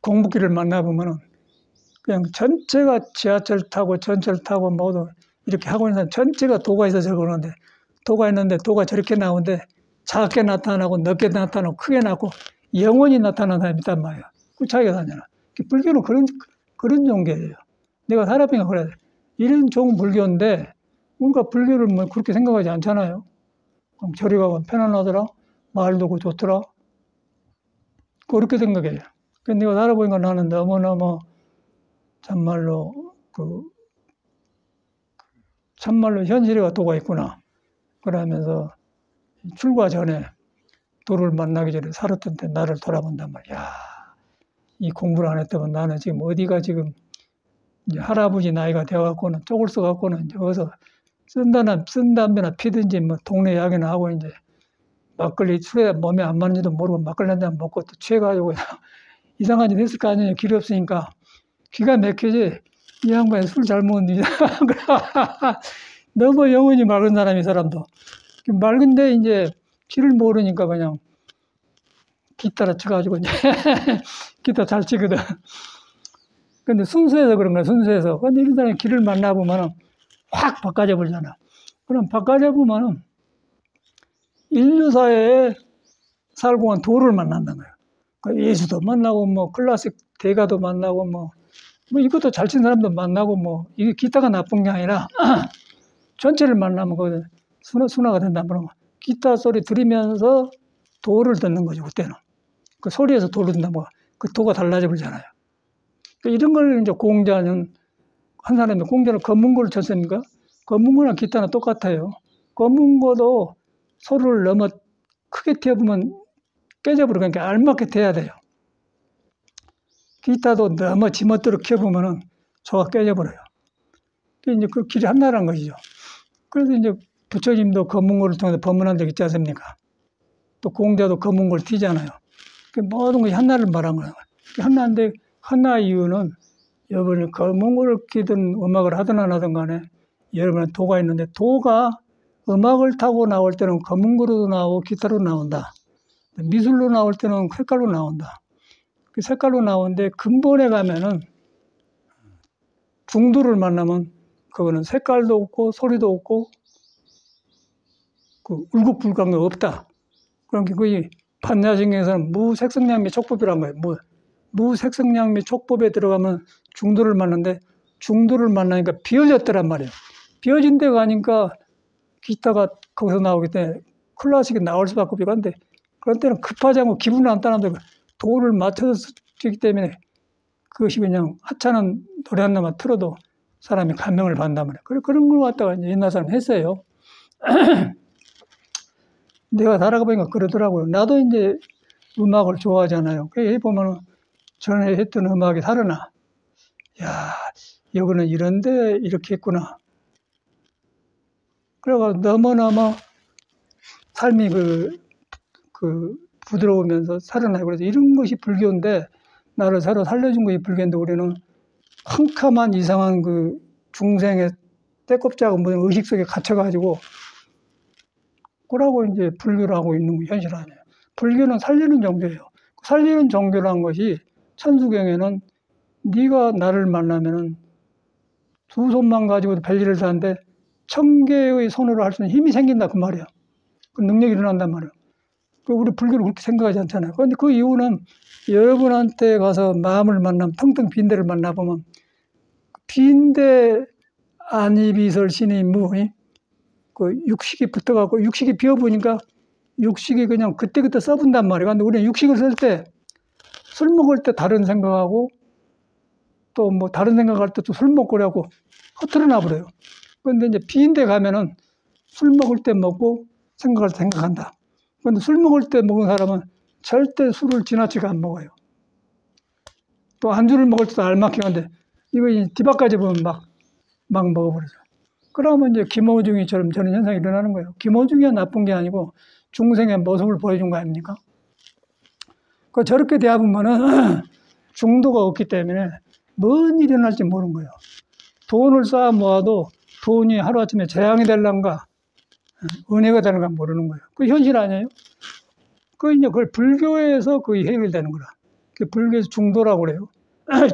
Speaker 1: 공부길을 만나보면은 그냥 전체가 지하철 타고 전철 타고 모두 이렇게 하고 있는 사람 전체가 도가 있어서 그러는데 도가 있는데 도가 저렇게 나오는데 작게 나타나고 넓게 나타나고 크게 나고 영원히 나타나는 사람이 있단 말이야. 그 차이가 나잖아. 불교는 그런 종교예요. 내가 살아보니까 그래. 이런 좋은 불교인데 우리가 불교를 뭐 그렇게 생각하지 않잖아요. 그럼 저리 가면 편안하더라. 말도 그 좋더라. 그렇게 생각해요. 근데 내가 살아보니까 나는 너무너무 참말로 참말로 현실에 도가 있구나. 그러면서 출가 전에 도를 만나기 전에 살았던 때 나를 돌아본단 말이야. 이 공부를 안 했다면 나는 지금 어디가 지금 이제 할아버지 나이가 되어갖고는 쪽을 써갖고는 이제 어서 쓴 담배나 피든지 뭐 동네 야기나 하고 이제 막걸리 술에 몸에 안 맞는지도 모르고 막걸리 한 잔 먹고 또 취해가지고 이상한 짓 했을 거 아니에요. 길 없으니까. 기가 막히지. 이 양반이 술 잘 먹는데 너무 영혼이 맑은 사람이 사람도. 맑은데 이제 길을 모르니까 그냥 기타를 쳐가지고 이제 기타 잘 치거든. 근데 순수해서 그런 거야, 순수해서. 근데 이런 사람이 길을 만나보면은 확 바꿔져 버리잖아. 그럼 바꿔져 보면은 인류사회에 살고 온 도를 만난다는 거야. 그러니까 예수도 만나고, 뭐, 클래식 대가도 만나고, 뭐 이것도 잘 친 사람도 만나고, 뭐, 이게 기타가 나쁜 게 아니라 전체를 만나면 그 순화가 된단 말이야. 기타 소리 들으면서 도를 듣는 거죠, 그때는. 그 소리에서 도를 듣는다, 뭐, 그 도가 달라져 버리잖아요. 그러니까 이런 걸 이제 공자는, 한 사람이 공자는 검문고를 쳤으니까 검문고랑 기타는 똑같아요. 검문고도 소리를 너무 크게 튀어보면 깨져버려. 그러니까 알맞게 돼야 돼요. 기타도 너무 지멋대로 켜보면은 소가 깨져버려요. 이제 그 길이 하나란 것이죠. 그래서 이제 부처님도 검문고를 통해서 법문한 적 있지 않습니까? 또 공자도 검문고를 튀잖아요. 모든 것이 하나를 말한 거예요. 하나인데, 하나 이유는 여러분이 검문고를 키든 음악을 하든 안 하든 간에 여러분은 도가 있는데, 도가 음악을 타고 나올 때는 검문고로도 나오고 기타로 나온다. 미술로 나올 때는 색깔로 나온다. 그 색깔로 나오는데 근본에 가면은 중도를 만나면 그거는 색깔도 없고 소리도 없고 그 울긋불긋한 거 없다. 그러니까 그게 판야신경에서는 무색성량미 촉법이란 거예요. 무색성량미 촉법에 들어가면 중도를 만나는데 중도를 만나니까 비어졌더란 말이에요. 비어진 데 가니까 기타가 거기서 나오기 때문에 클래식이 나올 수밖에 없고 한데 그런 때는 급하지 않고 기분을 안 따는데 도를 맞춰서 쓰기 때문에 그것이 그냥 하찮은 노래 하나만 틀어도 사람이 감명을 받는단 말이에요. 그런 걸 갖다가 이제 옛날 사람 했어요. 내가 살아가 보니까 그러더라고요. 나도 이제 음악을 좋아하잖아요. 그래 보면은 전에 했던 음악이 살아나. 야, 여기는 이런데 이렇게 했구나. 그래가 너무너무 삶이 부드러우면서 살아나요. 그래서 이런 것이 불교인데, 나를 새로 살려준 것이 불교인데, 우리는 캄캄한 이상한 그 중생의 때꼽자고 무슨 의식 속에 갇혀가지고, 그러고 이제 불교를 하고 있는 게 현실 아니에요. 불교는 살리는 종교예요. 살리는 종교라는 것이 천수경에는 네가 나를 만나면은 두 손만 가지고도 별일을 다 하는데 1000개의 손으로 할 수 있는 힘이 생긴다 그 말이야. 그 능력이 일어난단 말이에요. 그 우리 불교를 그렇게 생각하지 않잖아요. 그런데 그 이유는 여러분한테 가서 마음을 만나면 텅텅 빈 데를 만나보면 빈데 안이비설 신이 무의 그 육식이 붙어갖고 육식이 비어보니까 육식이 그냥 그때그때 써본단 말이에요. 근데 우리는 육식을 쓸 때 술 먹을 때 다른 생각하고 또 뭐 다른 생각할 때 또 술 먹고 그래갖고 허투루 놔버려요. 그런데 이제 빈데 가면은 술 먹을 때 먹고 생각할 때 생각한다. 그런데 술 먹을 때 먹은 사람은 절대 술을 지나치게 안 먹어요. 또 안주를 먹을 때도 알맞게 하는데 이거 뒤바까지 보면 막 먹어버리죠. 그러면 이제 김어중이처럼 저런 현상이 일어나는 거예요. 김어중이 나쁜 게 아니고 중생의 모습을 보여준 거 아닙니까? 그 저렇게 대하면은 중도가 없기 때문에 뭔 일이 일어날지 모르는 거예요. 돈을 쌓아 모아도 돈이 하루아침에 재앙이 될란가 은혜가 되는가 모르는 거예요. 그 현실 아니에요? 그 이제 그걸 불교에서 그 해결되는 거라. 그 불교에서 중도라고 그래요.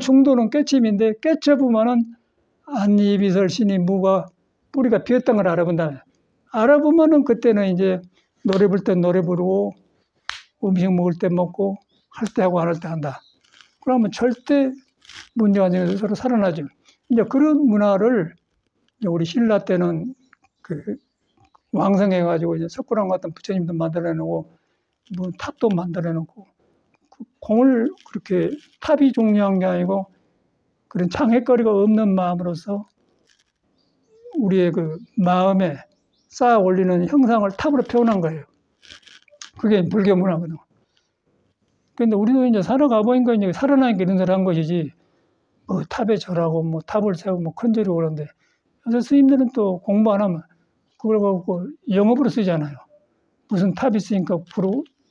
Speaker 1: 중도는 깨침인데 깨쳐보면은 안이비설 신이 무가 뿌리가 비었던 걸 알아본다면 알아보면은 그때는 이제 노래 부를 때 노래 부르고 음식 먹을 때 먹고 할 때 하고 안 할 때 한다. 그러면 절대 문제가 안 생겨서 서로 살아나죠. 이제 그런 문화를 이제 우리 신라 때는 그 왕성해가지고 이제 석굴암 같은 부처님도 만들어내고 뭐 탑도 만들어놓고 그 공을 그렇게 탑이 종려한 게 아니고 그런 창헷거리가 없는 마음으로서 우리의 그 마음에 쌓아 올리는 형상을 탑으로 표현한 거예요. 그게 불교 문화거든요. 근데 우리도 이제 살아가 보니까 이제 살아나니까 이런 소리 한 것이지, 뭐 탑에 절하고 뭐 탑을 세우고 뭐 큰절이고 그러는데, 요새 스님들은 또 공부 안 하면 그걸 갖고 영업으로 쓰잖아요. 무슨 탑이 있으니까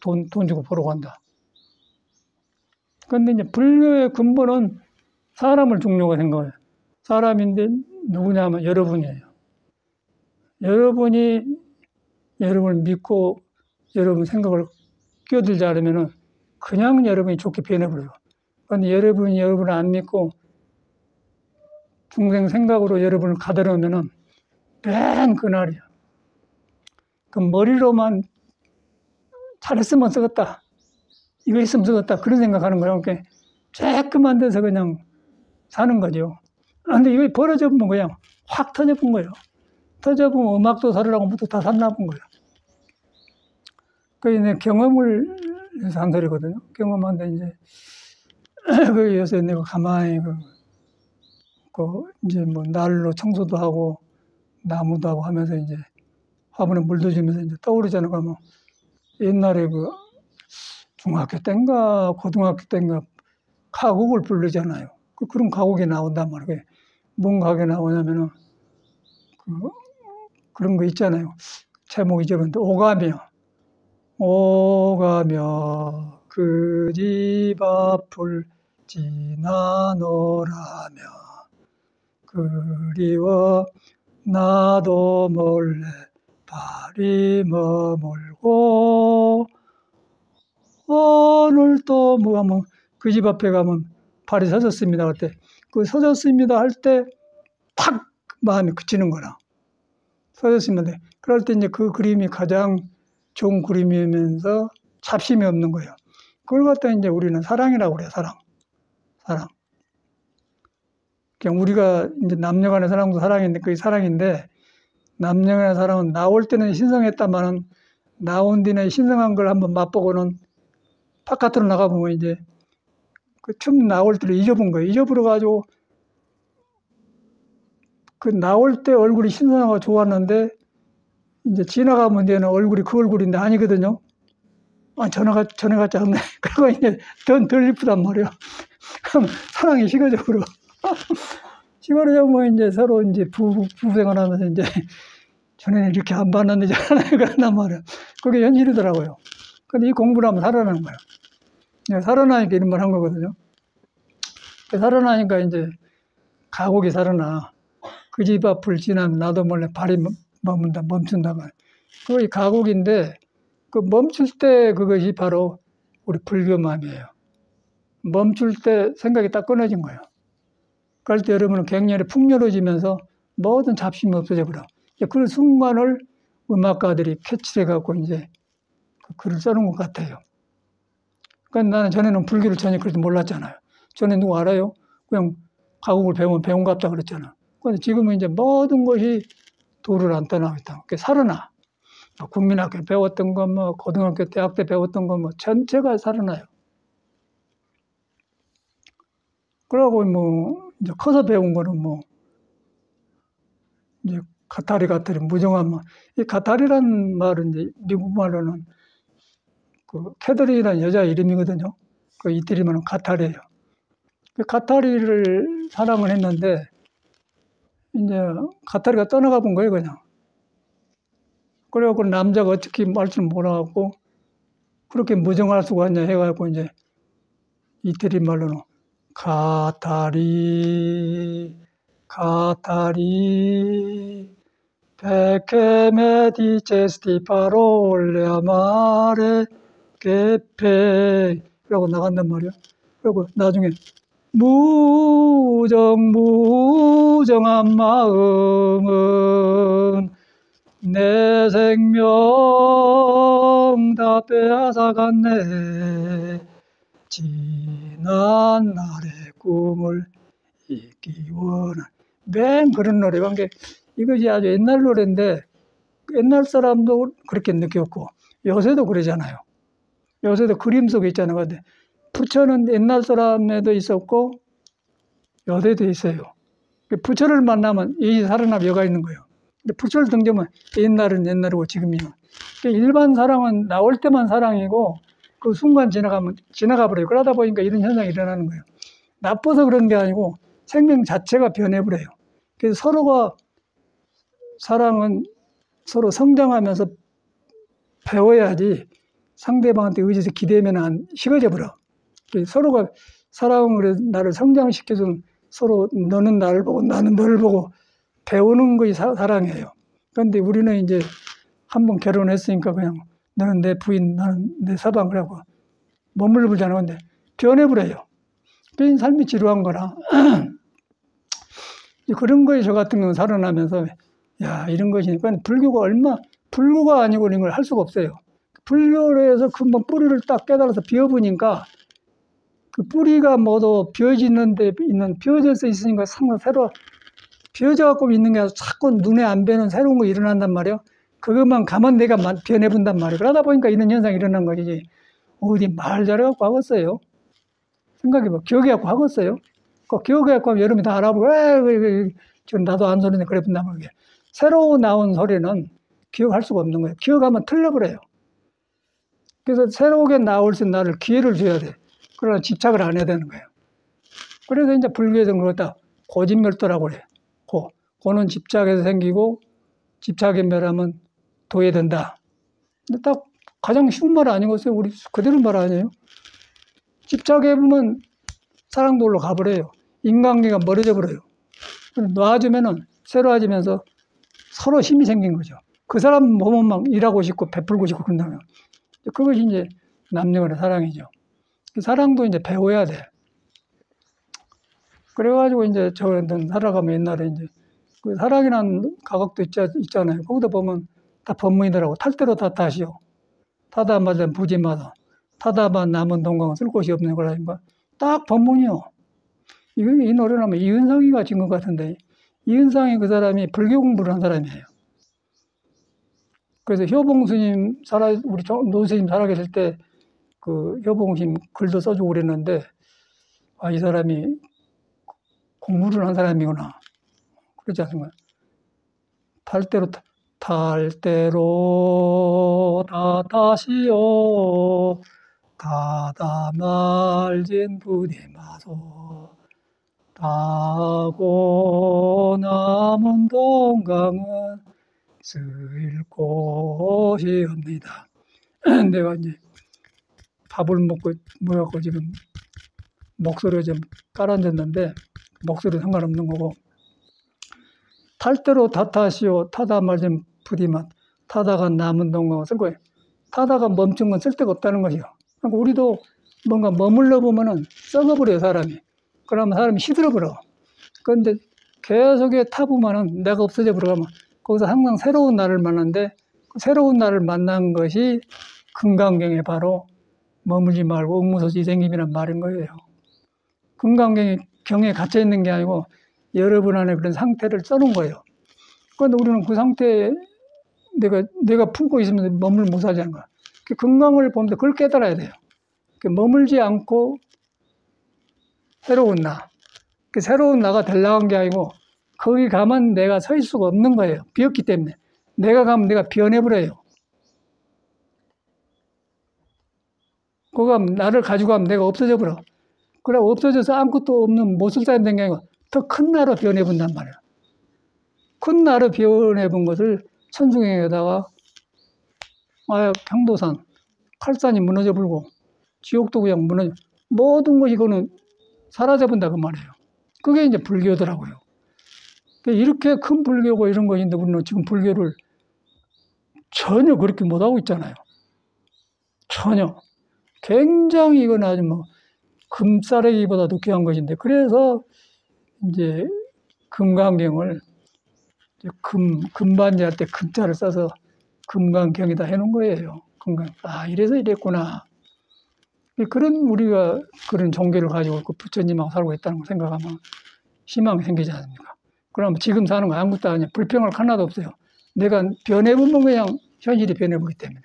Speaker 1: 돈 주고 보러 간다. 근데 이제 불교의 근본은 사람을 중요하게 생각해요. 사람인데 누구냐면 여러분이에요. 여러분이 여러분을 믿고 여러분 생각을 끼어들지 않으면은 그냥 여러분이 좋게 변해버려요. 그런데 여러분이 여러분을 안 믿고 중생 생각으로 여러분을 가다놓으면은 맨 그날이야. 그 머리로만 잘했으면 쓰겠다. 이거 있으면 쓰겠다. 그런 생각하는 거예요. 그러니까 쬐끔한 데서 그냥 사는 거죠. 근데 이거 벌어져 보면 그냥 확 터져본 거예요. 터져보면 음악도 살으라고 뭐도 다 샀나본 거예요. 그 경험을 해서 한 소리거든요. 경험한데 이제 그 요새 내가 가만히 이제 뭐 날로 청소도 하고 나무도 하고 하면서 이제 화분에 물도 주면서 이제 떠오르잖아요. 그러면 옛날에 그 중학교 때인가 고등학교 때인가 가곡을 부르잖아요. 그런 가곡이 나온단 말이에요. 뭔 가곡이 나오냐면은 그런 거 있잖아요. 제목 잊어버렸는데 오가며 그 집 앞을 지나노라며 그리워 나도 몰래 발이 머물고 오늘 또 뭐 하면 그 집 앞에 가면 발이 서졌습니다. 그때 그 서졌습니다 할 때 탁 마음이 그치는 거라. 서졌습니다. 그럴 때 이제 그 그림이 가장 좋은 그림이면서 잡심이 없는 거예요. 그걸 갖다 이제 우리는 사랑이라고 그래요. 사랑. 그냥 우리가 이제 남녀간의 사랑도 사랑인데 그게 사랑인데 남녀간의 사랑은 나올 때는 신성했다마는 나온 뒤에 신성한 걸 한번 맛보고는 바깥으로 나가보면 이제 그 처음 나올 때를 잊어본 거예요. 잊어버려가지고 그 나올 때 얼굴이 신선하고 좋았는데 이제 지나가면 되는 얼굴이 그 얼굴인데 아니거든요. 전에 같지 않네. 그리고 이제 덜 이쁘단 말이에요. 그럼 사랑이 식어져버려. 식어져면 이제 서로 이제 부부생활 하면서 이제 전에는 이렇게 안 봤는데 저러네. 그런단 말이에요. 그게 현실이더라고요. 근데 이 공부를 하면 살아나는 거예요. 살아나니까 이런 말 한 거거든요. 살아나니까 이제 가곡이 살아나. 그 집 앞을 지나면 나도 몰래 발이 멈춘다고. 그게 가곡인데 그 멈출 때 그것이 바로 우리 불교 마음이에요. 멈출 때 생각이 딱 끊어진 거예요. 그럴 때 여러분은 갱년이 풍요로워지면서 모든 잡심이 없어져 버려. 그 순간을 음악가들이 캐치해갖고 이제 그 글을 써놓은 것 같아요. 그러니까 나는 전에는 불교를 전혀 그렇게 몰랐잖아요. 전에 누구 알아요? 그냥 가곡을 배우면 배운 것 같다 그랬잖아. 그런데 지금은 이제 모든 것이 도를 안 떠나고 있다. 그게 살아나. 뭐 국민학교 배웠던 거, 뭐 고등학교, 대학 때 배웠던 거, 뭐 전체가 살아나요. 그러고 뭐 이제 커서 배운 거는 뭐 이제 가타리 무정한 뭐 이 가타리란 말은 이제 미국 말로는 그 캐더린이라는 여자 이름이거든요. 그 이태리말은 가타리예요. 그 가타리를 사랑을 했는데 이제 가타리가 떠나가 본 거예요, 그냥. 그래갖고 남자가 어떻게 말 줄 몰라갖고 그렇게 무정할 수가 있냐 해갖고 이제 이태리 말로는 가타리 perché mi dicesti parole amare che pe 라고 나간단 말이야. 그리고 나중에 무정한 마음은 내 생명 다 빼앗아갔네. 지난 날의 꿈을 잊기 원한. 맨 그런 노래가 한 게 이것이 아주 옛날 노래인데 옛날 사람도 그렇게 느꼈고 요새도 그러잖아요. 요새도 그림 속에 있잖아요. 근데 부처는 옛날 사람에도 있었고 요새도 있어요. 부처를 만나면 이 살아남은 여가 있는 거예요. 근데 부처를 등지면 옛날은 옛날이고 지금이요. 일반 사랑은 나올 때만 사랑이고 그 순간 지나가 버려요. 그러다 보니까 이런 현상이 일어나는 거예요. 나빠서 그런 게 아니고 생명 자체가 변해버려요. 그래서 서로가 사랑은 서로 성장하면서 배워야지 상대방한테 의지해서 기대면 안 식어져 버려. 서로가 사랑을 나를 성장시켜주는 서로 너는 나를 보고 나는 너를 보고 배우는 것이 사랑이에요. 그런데 우리는 이제 한번 결혼했으니까 그냥 너는 내 부인, 나는 내 사방 그러고 머물러 불잖아. 근데 변해버려요. 그게 삶이 지루한 거라. 그런 거에 저 같은 경우는 살아나면서 야 이런 것이니까 불교가 아니고 이런 걸 할 수가 없어요. 불교로 해서 금방 뿌리를 딱 깨달아서 비워보니까 그 뿌리가 모두 비어져 있으니까 상당 새로 비어져 갖고 있는 게 아니라 자꾸 눈에 안 뵈는 새로운 거 일어난단 말이에요. 그것만 가만 내가 변해본단 말이에요. 그러다 보니까 이런 현상이 일어난 것이지 어디 말 잘해갖고 하겠어요. 생각해봐. 기억해갖고 하겠어요. 기억해갖고 하면 여러분이 다 알아보고 지금 나도 안 소리네 그래 본단 말이에요. 새로 나온 소리는 기억할 수가 없는 거예요. 기억하면 틀려버려요. 그래서 새로게 나올 수 있는 나를 기회를 줘야 돼. 그러나 집착을 안 해야 되는 거예요. 그래서 이제 불교에서는 그걸 다 고진멸도라고 그래요. 고는 집착에서 생기고 집착의 멸하면 도해된다. 근데 딱 가장 쉬운 말 아니겠어요? 우리 그대로 말 아니에요? 집착해 보면 사랑도 올라가버려요. 인간관계가 멀어져 버려요. 놔주면은 새로워지면서 서로 힘이 생긴 거죠. 그 사람 보면 막 일하고 싶고 베풀고 싶고 그런다면 그것이 이제 남녀간의 사랑이죠. 그 사랑도 이제 배워야 돼. 그래가지고 이제 저는 살아가면 옛날에 이제 그 사랑이라는 가곡도 있잖아요. 거기다 보면 다 법문이더라고. 탈대로 탓하시오. 타다 맞아 부지마다. 타다만 남은 동강은 쓸 곳이 없는 거라니까. 딱 법문이요. 이 노래를 하면 이은상이가 진 것 같은데 이은상이 그 사람이 불교 공부를 한 사람이에요. 그래서 효봉 스님 우리 노 스님 살아계실 때 그 효봉 스님 글도 써주고 그랬는데 이 사람이 공부를 한 사람이구나. 그렇지 않습니까? 탈대로 다다시오 다다 말진 부디마소 다고 남은 동강은 쓸 곳이 없니다. 내가 이제 밥을 먹고 지금 목소리가 좀 깔아졌는데 목소리 상관없는 거고 탈대로 다타시오 타다 말진 부디만 타다가 남은 동강은 쓸 거예요. 타다가 멈춘 건 쓸데가 없다는 것이요. 그러니까 우리도 뭔가 머물러 보면은 썩어버려요, 사람이. 그러면 사람이 시들어버려. 그런데 계속에 타보면은 내가 없어져 버려가면 거기서 항상 새로운 나를 만나는데 새로운 나를 만난 것이 금강경에 바로 머물지 말고 응무소지 생김이란 말인 거예요. 금강경에 갇혀 있는 게 아니고 여러분 안에 그런 상태를 써놓은 거예요. 그런데 우리는 그 상태에 내가 품고 있으면 머물 못 살자는 거야. 금강을 보면서 그걸 깨달아야 돼요. 머물지 않고 새로운 나. 새로운 나가 되려고 한 게 아니고 거기 가면 내가 서 있을 수가 없는 거예요. 비었기 때문에. 내가 가면 내가 비어내버려요. 거기 가면 나를 가지고 가면 내가 없어져 버려. 그래 없어져서 아무것도 없는 못쓸 사람 된 게 아니고 더 큰 나로 비워내본단 말이야. 큰 나로 비워내본 것을 천중행에다가 경도산, 칼산이 무너져 버리고 지옥도 그냥 무너져 모든 것이 이거는 사라져 본다 그 말이에요. 그게 이제 불교더라고요. 이렇게 큰 불교고 이런 것인데 우리는 지금 불교를 전혀 그렇게 못하고 있잖아요. 전혀. 굉장히 이건 아주 뭐 금싸레기보다도 귀한 것인데 그래서 이제 금강경을 금반지 할 때 금자를 써서 금강경이다 해놓은 거예요. 금강. 이래서 이랬구나. 그런 우리가 그런 종교를 가지고 그 부처님하고 살고 있다는 걸 생각하면 희망이 생기지 않습니까? 그럼 지금 사는 거 아무것도 아니야. 불평할 하나도 없어요. 내가 변해보면 그냥 현실이 변해보기 때문에.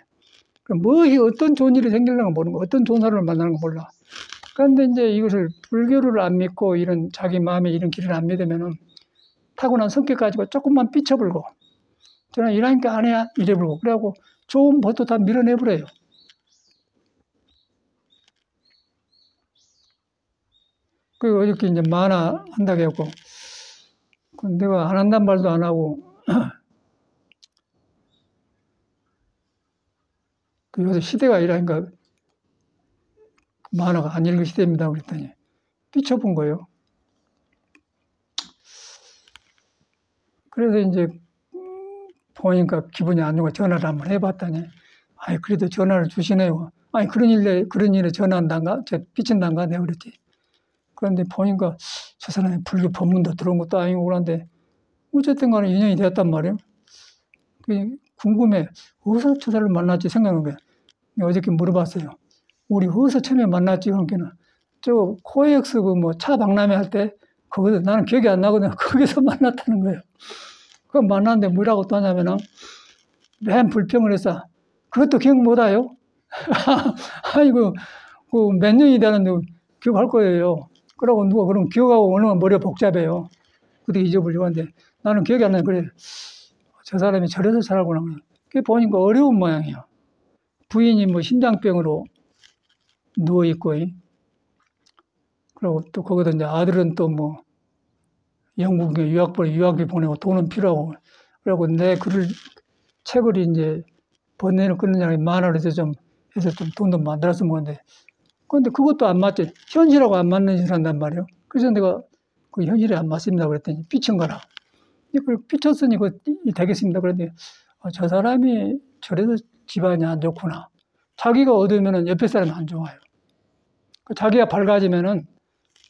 Speaker 1: 그럼 어떤 좋은 일이 생기려는 거 모르는 거, 어떤 좋은 사람을 만나는 거 몰라. 그런데 이제 이것을 불교를 안 믿고 이런 자기 마음에 이런 길을 안 믿으면은 타고난 성격 가지고 조금만 삐쳐불고 저는 일하니까 안 해야 이래불고 그래갖고 좋은 법도 다 밀어내버려요. 그 어저께 이제 만화 한다고 해갖고 내가 안 한단 말도 안 하고 요새 시대가 이러니까 만화가 안 읽을 시대입니다 그랬더니 삐쳐본 거예요. 그래서 이제 보니까 기분이 안 좋고 전화를 한번 해봤더니 그래도 전화를 주시네요. 그런 일에 전화한단가? 삐친단가? 내가 그랬지. 그런데 보니까 저 사람이 불교 법문도 들어온 것도 아니고 그런데 어쨌든 간에 인연이 되었단 말이에요. 궁금해. 어디서 저 사람을 만났지 생각한 거야. 어저께 물어봤어요. 우리 어디서 처음에 만났지? 그러니까 저 코엑스 차 박람회 할 때 거기서 나는 기억이 안 나거든. 거기서 만났다는 거예요. 그 만났는데 뭐라고 또 하냐면은 맨 불평을 했어. 그것도 기억 못해요? 아이고 몇 년이 되는데 기억할 거예요. 그러고 누가 그럼 기억하고 얼마나 머리가 복잡해요. 그때 잊어버리고 하는데 나는 기억이 안 나요. 그래 저 사람이 저래서 살았구나. 그게 보니까 어려운 모양이에요. 부인이 심장병으로 누워있고, 그리고 또 거기다 이제 아들은 또 영국에 유학비 보내고 돈은 필요하고, 그리고 내 책을 이제 번내는 끊느냐고 만화로 해서 좀 돈도 만들었으면 하는데, 그런데 그것도 안 맞지. 현실하고 안 맞는 짓을 한단 말이에요. 그래서 내가 그 현실에 안 맞습니다. 그랬더니 삐친 거라. 그걸 삐쳤으니 되겠습니다. 그런데 저 사람이 저래서 집안이 안 좋구나. 자기가 어두우면 옆에 사람이 안 좋아요. 자기가 밝아지면은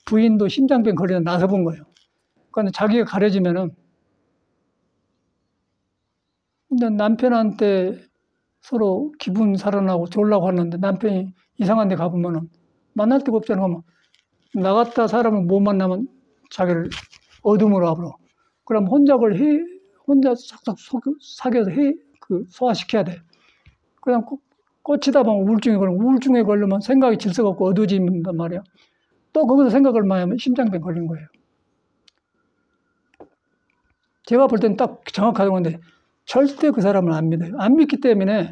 Speaker 1: 부인도 심장병 걸리다 나서 본 거예요. 그런데 자기가 가려지면은 남편한테 서로 기분 살아나고 졸라고 하는데 남편이 이상한 데 가보면은 만날 데가 없잖아. 그러면 나갔다 사람을 못 만나면 자기를 어둠으로 와버려. 그럼 혼자 싹싹 사귀어서 소화시켜야 돼. 그냥 꽂히다 보면 우울증에 걸리면 생각이 질서가 없고 어두워진단 말이야. 또 거기서 생각을 많이 하면 심장병 걸린 거예요. 제가 볼 때는 딱 정확하다고 하는데 절대 그 사람을 안 믿어요. 안 믿기 때문에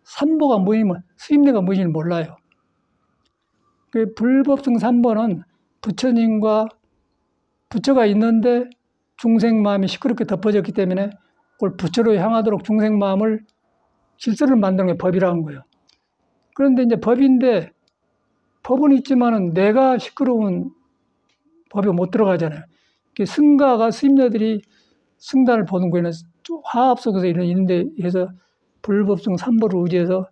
Speaker 1: 삼보가 뭐이면 수임내가 뭐인지 몰라요. 그 불법성 삼보는 부처님과 부처가 있는데 중생 마음이 시끄럽게 덮어졌기 때문에 그걸 부처로 향하도록 중생 마음을 질서를 만드는 게 법이라는 거예요. 그런데 이제 법인데 법은 있지만은 내가 시끄러운 법에 못 들어가잖아요. 승가가 수임자들이 승단을 보는 거에는 화합 속에서 이런데 해서 불법성 삼보를 의지해서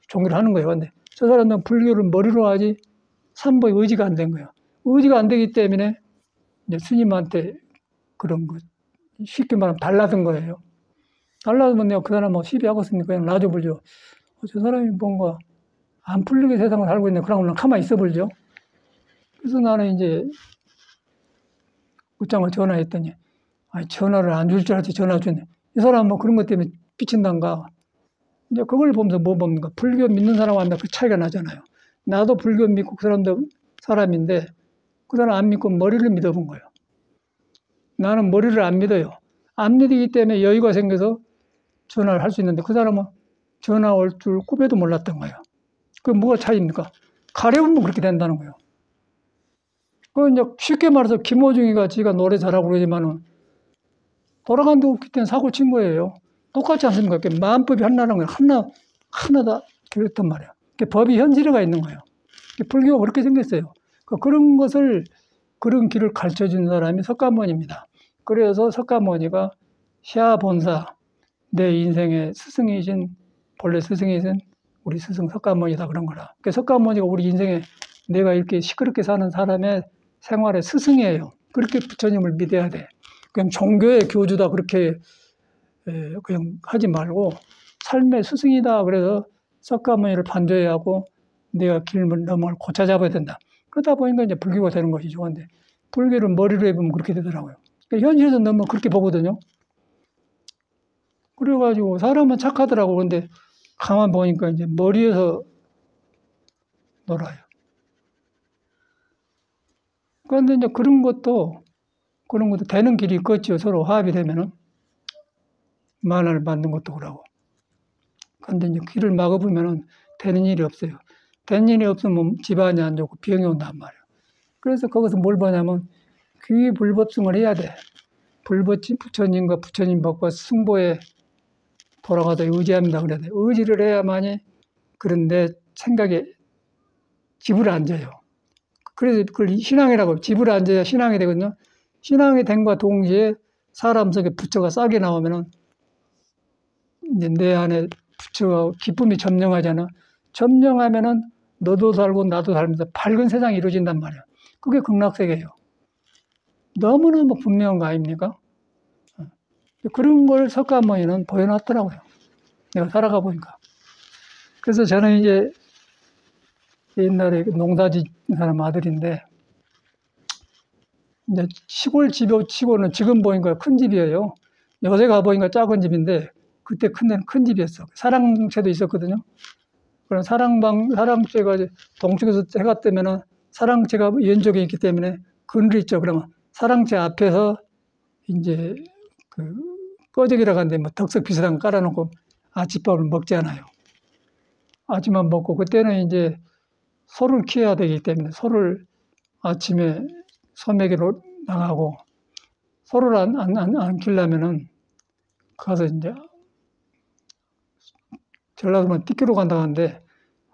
Speaker 1: 종교를 하는 거예요. 근데 저 사람들은 불교를 머리로 하지 삼보의 의지가 안 된 거예요. 의지가 안 되기 때문에 이제 스님한테 그런 거 쉽게 말하면 달라든 거예요. 달라지면 내가 그 사람 뭐 시비하겠습니까? 그냥 놔줘버려. 저 사람이 뭔가 안 풀리게 세상을 살고 있네. 그러면 가만히 있어버리죠. 그래서 나는 이제 곧장을 전화했더니, 아니, 전화를 안 줄 줄 알았지, 전화 주네. 이 사람 뭐 그런 것 때문에 삐친단가. 이제 그걸 보면서 뭐 봅니까? 불교 믿는 사람하고 그 차이가 나잖아요. 나도 불교 믿고 그 사람도 사람인데, 그 사람 안 믿고 머리를 믿어본 거예요. 나는 머리를 안 믿어요. 안 믿기 때문에 여유가 생겨서 전화를 할 수 있는데, 그 사람은 전화 올 줄 꿈에도 몰랐던 거예요. 그게 뭐가 차이입니까? 가려우면 그렇게 된다는 거예요. 그 이제 쉽게 말해서 김호중이가 지가 노래 잘하고 그러지만은 돌아간 데 없기 때문에 사고 친 거예요. 똑같지 않습니까? 마음법이 하나라는 거예요. 하나다. 그렇단 말이에요. 법이 현실화가 있는 거예요. 불교가 그렇게 생겼어요. 그런 것을, 그런 길을 가르쳐 준 사람이 석가모니입니다. 그래서 석가모니가 시아본사, 내 인생의 스승이신, 본래 스승이신 우리 스승 석가모니다 그런 거라. 석가모니가 우리 인생에 내가 이렇게 시끄럽게 사는 사람의 생활의 스승이에요. 그렇게 부처님을 믿어야 돼. 그냥 종교의 교주다 그렇게 그냥 하지 말고 삶의 스승이다. 그래서 석가모니를 반조해야 하고 내가 길을 넘어갈 고차 잡아야 된다. 그러다 보니까 이제 불교가 되는 것이죠. 근데 불교를 머리로 해보면 그렇게 되더라고요. 현실에서 너무 그렇게 보거든요. 그래가지고 사람은 착하더라고. 근데 가만 보니까 이제 머리에서 놀아요. 그런데 이제 그런 것도 되는 길이 있겠죠. 서로 화합이 되면은. 만화를 만든 것도 그러고. 그런데 이제 길을 막아보면은 되는 일이 없어요. 되는 일이 없으면 집안이 안 좋고 병이 온단 말이에요. 그래서 거기서 뭘 보냐면 귀불법승을 해야 돼. 부처님과 부처님 법과 승보에 돌아가서 의지합니다. 그래야 돼. 의지를 해야만이 그런 내 생각에 집을 앉아요. 그래서 그걸 신앙이라고 집을 앉아야 신앙이 되거든요. 신앙이 된과 동시에 사람 속에 부처가 싹이 나오면은 이제 내 안에 부처가 기쁨이 점령하잖아. 점령하면은 너도 살고 나도 살면서 밝은 세상이 이루어진단 말이야. 그게 극락세계예요. 너무너무 분명한 거 아닙니까? 그런 걸 석가모니는 보여놨더라고요. 내가 살아가 보니까. 그래서 저는 이제 옛날에 농사 짓는 사람 아들인데, 이제 시골 집치고는 지금 보니까 큰 집이에요. 요새 가보니까 작은 집인데, 그때 큰 데는 큰 집이었어. 사랑채도 있었거든요. 그런 사랑채가 동쪽에서 해가 뜨면은 사랑채가 왼쪽에 있기 때문에 그늘 있죠. 그러면 사랑채 앞에서 이제 그 꺼적이라고 하는데 뭐 덕석 비슷한 거 깔아놓고 아침밥을 먹잖아요. 아침밥 먹고 그때는 이제 소를 키워야 되기 때문에 소를 아침에 소매기로 나가고 소를 안 키우려면은 가서 이제 전라도면 띠끼로 간다고 하는데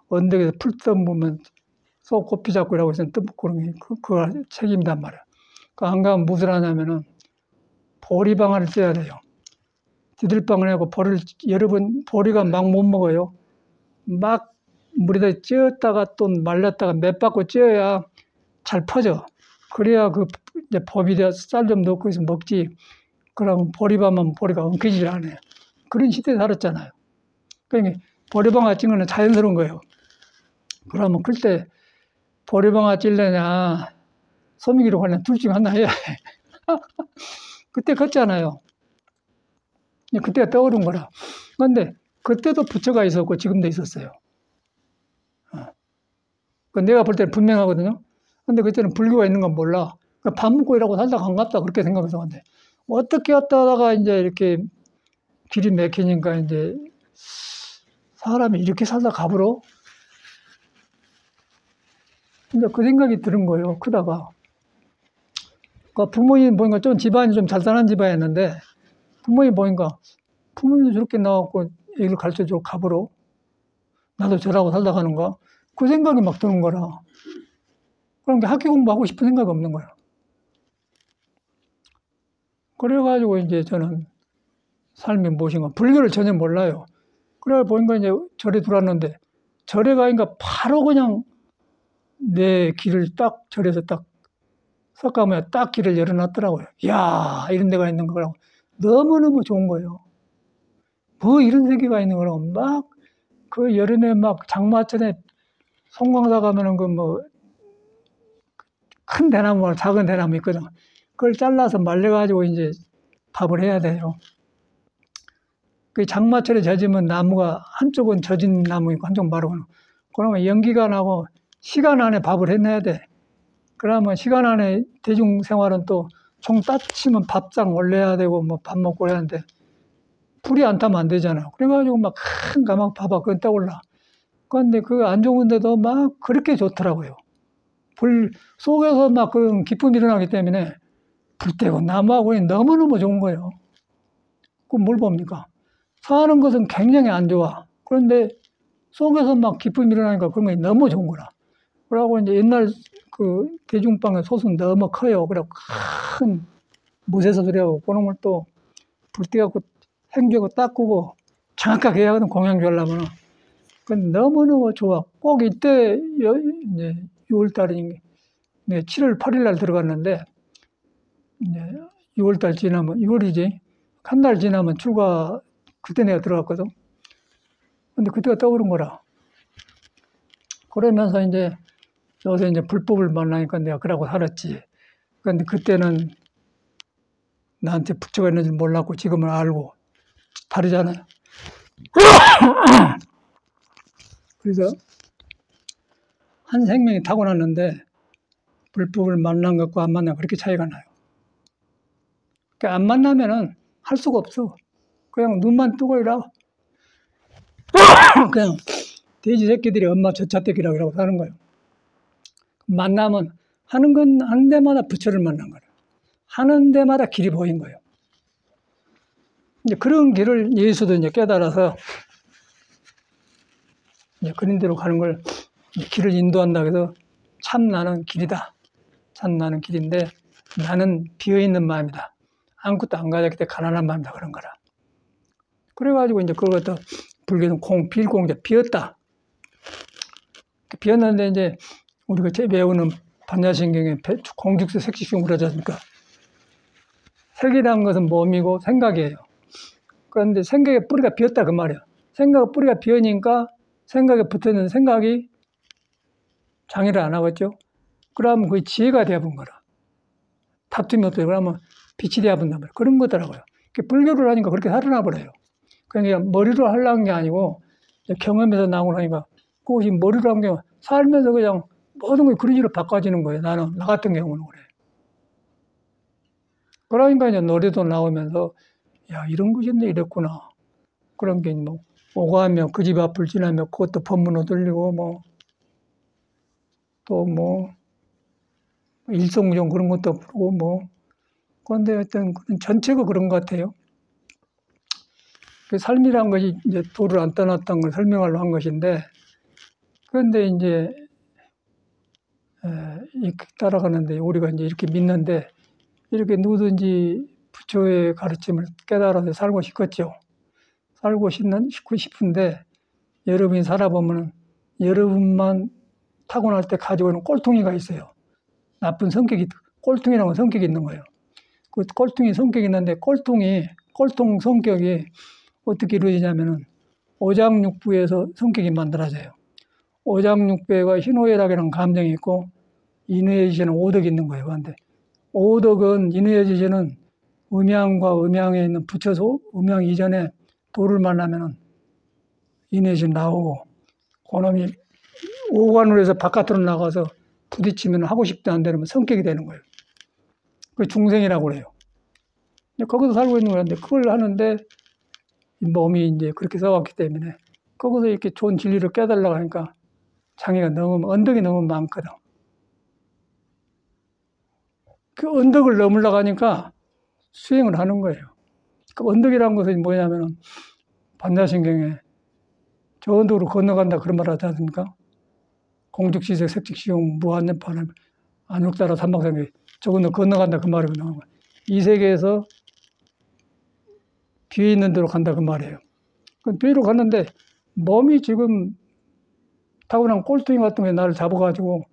Speaker 1: 언덕에서 풀 떠보면 소 고피 잡고 이라고 해서 떠먹고 그거 책임단 말이야. 안 가면 무슨 하냐면은 보리방아를 써야 돼요. 디들방을 하고 여러분 보리가 막 못 먹어요. 막 물에다 찧었다가 또 말렸다가 몇 바퀴 찧어야 잘 퍼져. 그래야 그 이제 법이다 쌀 좀 넣고 해서 먹지. 그러면 보리방만 보리가 엉켜지질 않아요. 그런 시대에 살았잖아요. 그러니까 보리방아 찐 거는 자연스러운 거예요. 그러면 그때 보리방아 찔려냐 소미기로 가냐 둘 중 하나 해야 해. 그때 컸잖아요. 그때가 떠오른 거라. 그런데 그때도 부처가 있었고 지금도 있었어요. 내가 볼 때는 분명하거든요. 근데 그때는 불교가 있는 건 몰라. 밥 먹고 일하고 살다 반갑다 그렇게 생각해서 근데 어떻게 왔다가 이제 이렇게 길이 막히니까 이제 사람이 이렇게 살다 가불어? 이제 그 생각이 드는 거예요. 크다가. 부모님 보니까 좀 집안이 좀 잘 사는 집안이었는데 부모님 보니까 부모님도 저렇게 나왔고 애를 가르쳐주고 가불어? 나도 저라고 살다 가는가? 그 생각이 막 드는 거라. 그런 게 학교 공부하고 싶은 생각이 없는 거야. 그래가지고 이제 저는 삶이 무엇인가. 불교를 전혀 몰라요. 그래 보니까 이제 절에 들어왔는데 절에 가니까 바로 그냥 내 길을 딱 절에서 딱 석가모니가 딱 길을 열어놨더라고요. 이야, 이런 데가 있는 거라고. 너무너무 좋은 거예요. 뭐 이런 세계가 있는 거라고. 막 그 여름에 막 장마철에 송광사 가면은 그 뭐 큰 대나무와 작은 대나무 있거든. 그걸 잘라서 말려가지고 이제 밥을 해야 돼요. 그 장마철에 젖으면 나무가 한쪽은 젖은 나무 있고 한쪽은 마르고, 그러면 연기가 나고 시간 안에 밥을 해내야 돼. 그러면 시간 안에 대중생활은 또 총 따치면 밥상 올려야 되고 뭐 밥 먹고 해야 하는데 불이 안 타면 안 되잖아요. 그래가지고 막 큰 가막 봐봐 그건 떠올라. 그런데 그 안 좋은데도 막 그렇게 좋더라고요. 불 속에서 막 그런 기쁨이 일어나기 때문에 불 때고 나무하고 너무너무 좋은 거예요. 그럼 뭘 봅니까? 사는 것은 굉장히 안 좋아. 그런데 속에서 막 기쁨이 일어나니까 그런 게 너무 좋은 거라. 그러고 이제 옛날 그 대중방의 솥은 너무 커요. 그래 큰 무쇠솥 소리하고 그런 걸 또 불 떼갖고 행주하고 닦고 정확하게 해야 하거든, 공양 주려면. 그건 너무너무 좋아. 꼭 이때 이제 6월달이 7월 8일 날 들어갔는데 이제 6월달 지나면 6월이지. 한 달 지나면 출가 그때 내가 들어갔거든. 근데 그때가 떠오른 거라. 그러면서 이제 요새 이제 불법을 만나니까 내가 그러고 살았지. 그런데 그때는 나한테 부처가 있는 줄 몰랐고 지금은 알고 다르잖아요. 그래서 한 생명이 타고났는데 불법을 만난 것과 안 만난 것 그렇게 차이가 나요. 그러니까 안 만나면은 할 수가 없어. 그냥 눈만 뜨고 이라 그냥 돼지 새끼들이 엄마 젖자떼기라고 하는 거예요. 만나면 하는 건 하는 데마다 부처를 만난 거예요. 하는 데마다 길이 보인 거예요. 이제 그런 길을 예수도 이제 깨달아서 이제 그런 대로 가는 걸 길을 인도한다 해서 참 나는 길이다. 참 나는 길인데 나는 비어있는 마음이다. 아무것도 안 가졌기 때문에 가난한 마음이다. 그런 거라. 그래가지고 이제 그걸 갖다 불교는 빌공자 비었다. 비었는데 이제 우리가 배우는 반야신경에 공직수 색식중 그러지 않습니까? 색이라는 것은 몸이고 생각이에요. 그런데 생각의 뿌리가 비었다 그 말이에요. 생각 뿌리가 비으니까 생각에 붙어있는 생각이 장애를 안 하겠죠. 그러면 그게 지혜가 되어본 거라. 다툼이 없어요. 그러면 빛이 되어본단 말이에요. 그런 거더라고요. 불교를 하니까 그렇게 살아나 버려요. 그러니까 머리로 하려는 게 아니고 경험에서 나오고 하니까 그것이 머리로 한 게 살면서 그냥 모든 게 그런 식으로 바꿔지는 거예요. 나는 나 같은 경우는 그래. 그러니까 이제 노래도 나오면서 야 이런 것인데 이랬구나. 그런 게 뭐 오가며 그 집 앞을 지나며 그것도 법문을 들리고 뭐 또 뭐 일송정 그런 것도 부르고 뭐 그런데 어떤 그런 전체가 그런 것 같아요. 그 삶이란 것이 이제 도를 안 떠났다는 걸 설명하려고 한 것인데 그런데 이제 따라가는데 우리가 이제 이렇게 믿는데 이렇게 누구든지 부처의 가르침을 깨달아서 살고 싶겠죠. 살고 싶은데 여러분이 살아보면 여러분만 타고날 때 가지고 있는 꼴통이가 있어요. 나쁜 성격이, 꼴통이라는 성격이 있는 거예요. 그 꼴통이 성격이 있는데 꼴통 성격이 어떻게 이루어지냐면은 오장육부에서 성격이 만들어져요. 오장육부가 희노애락이라는 감정이 있고 인의지시는 오덕이 있는 거예요. 그런데 오덕은 인의지시는 음양과 음양에 있는 부처소 음양 이전에 도를 만나면은 인의지 나오고 그놈이 오관으로 해서 바깥으로 나가서 부딪히면 하고 싶지 않은 대로 성격이 되는 거예요. 그 중생이라고 그래요. 거기서 살고 있는 건데 그걸 하는데 몸이 이제 그렇게 써왔기 때문에 거기서 이렇게 좋은 진리를 깨달으려고 하니까 장애가 너무 언덕이 너무 많거든. 그 언덕을 넘으려고 하니까 수행을 하는 거예요. 그 언덕이라는 것은 뭐냐면은 반야신경에 저 언덕으로 건너간다 그런 말 하지 않습니까? 공직시색, 색직시용, 무한연판을 안욕따라 삼박상계 저 언덕 건너간다 그 말이거든요. 이 세계에서 뒤에 있는 대로 간다 그 말이에요. 그 뒤로 갔는데 몸이 지금 타고난 꼴통이 같은 게 나를 잡아가지고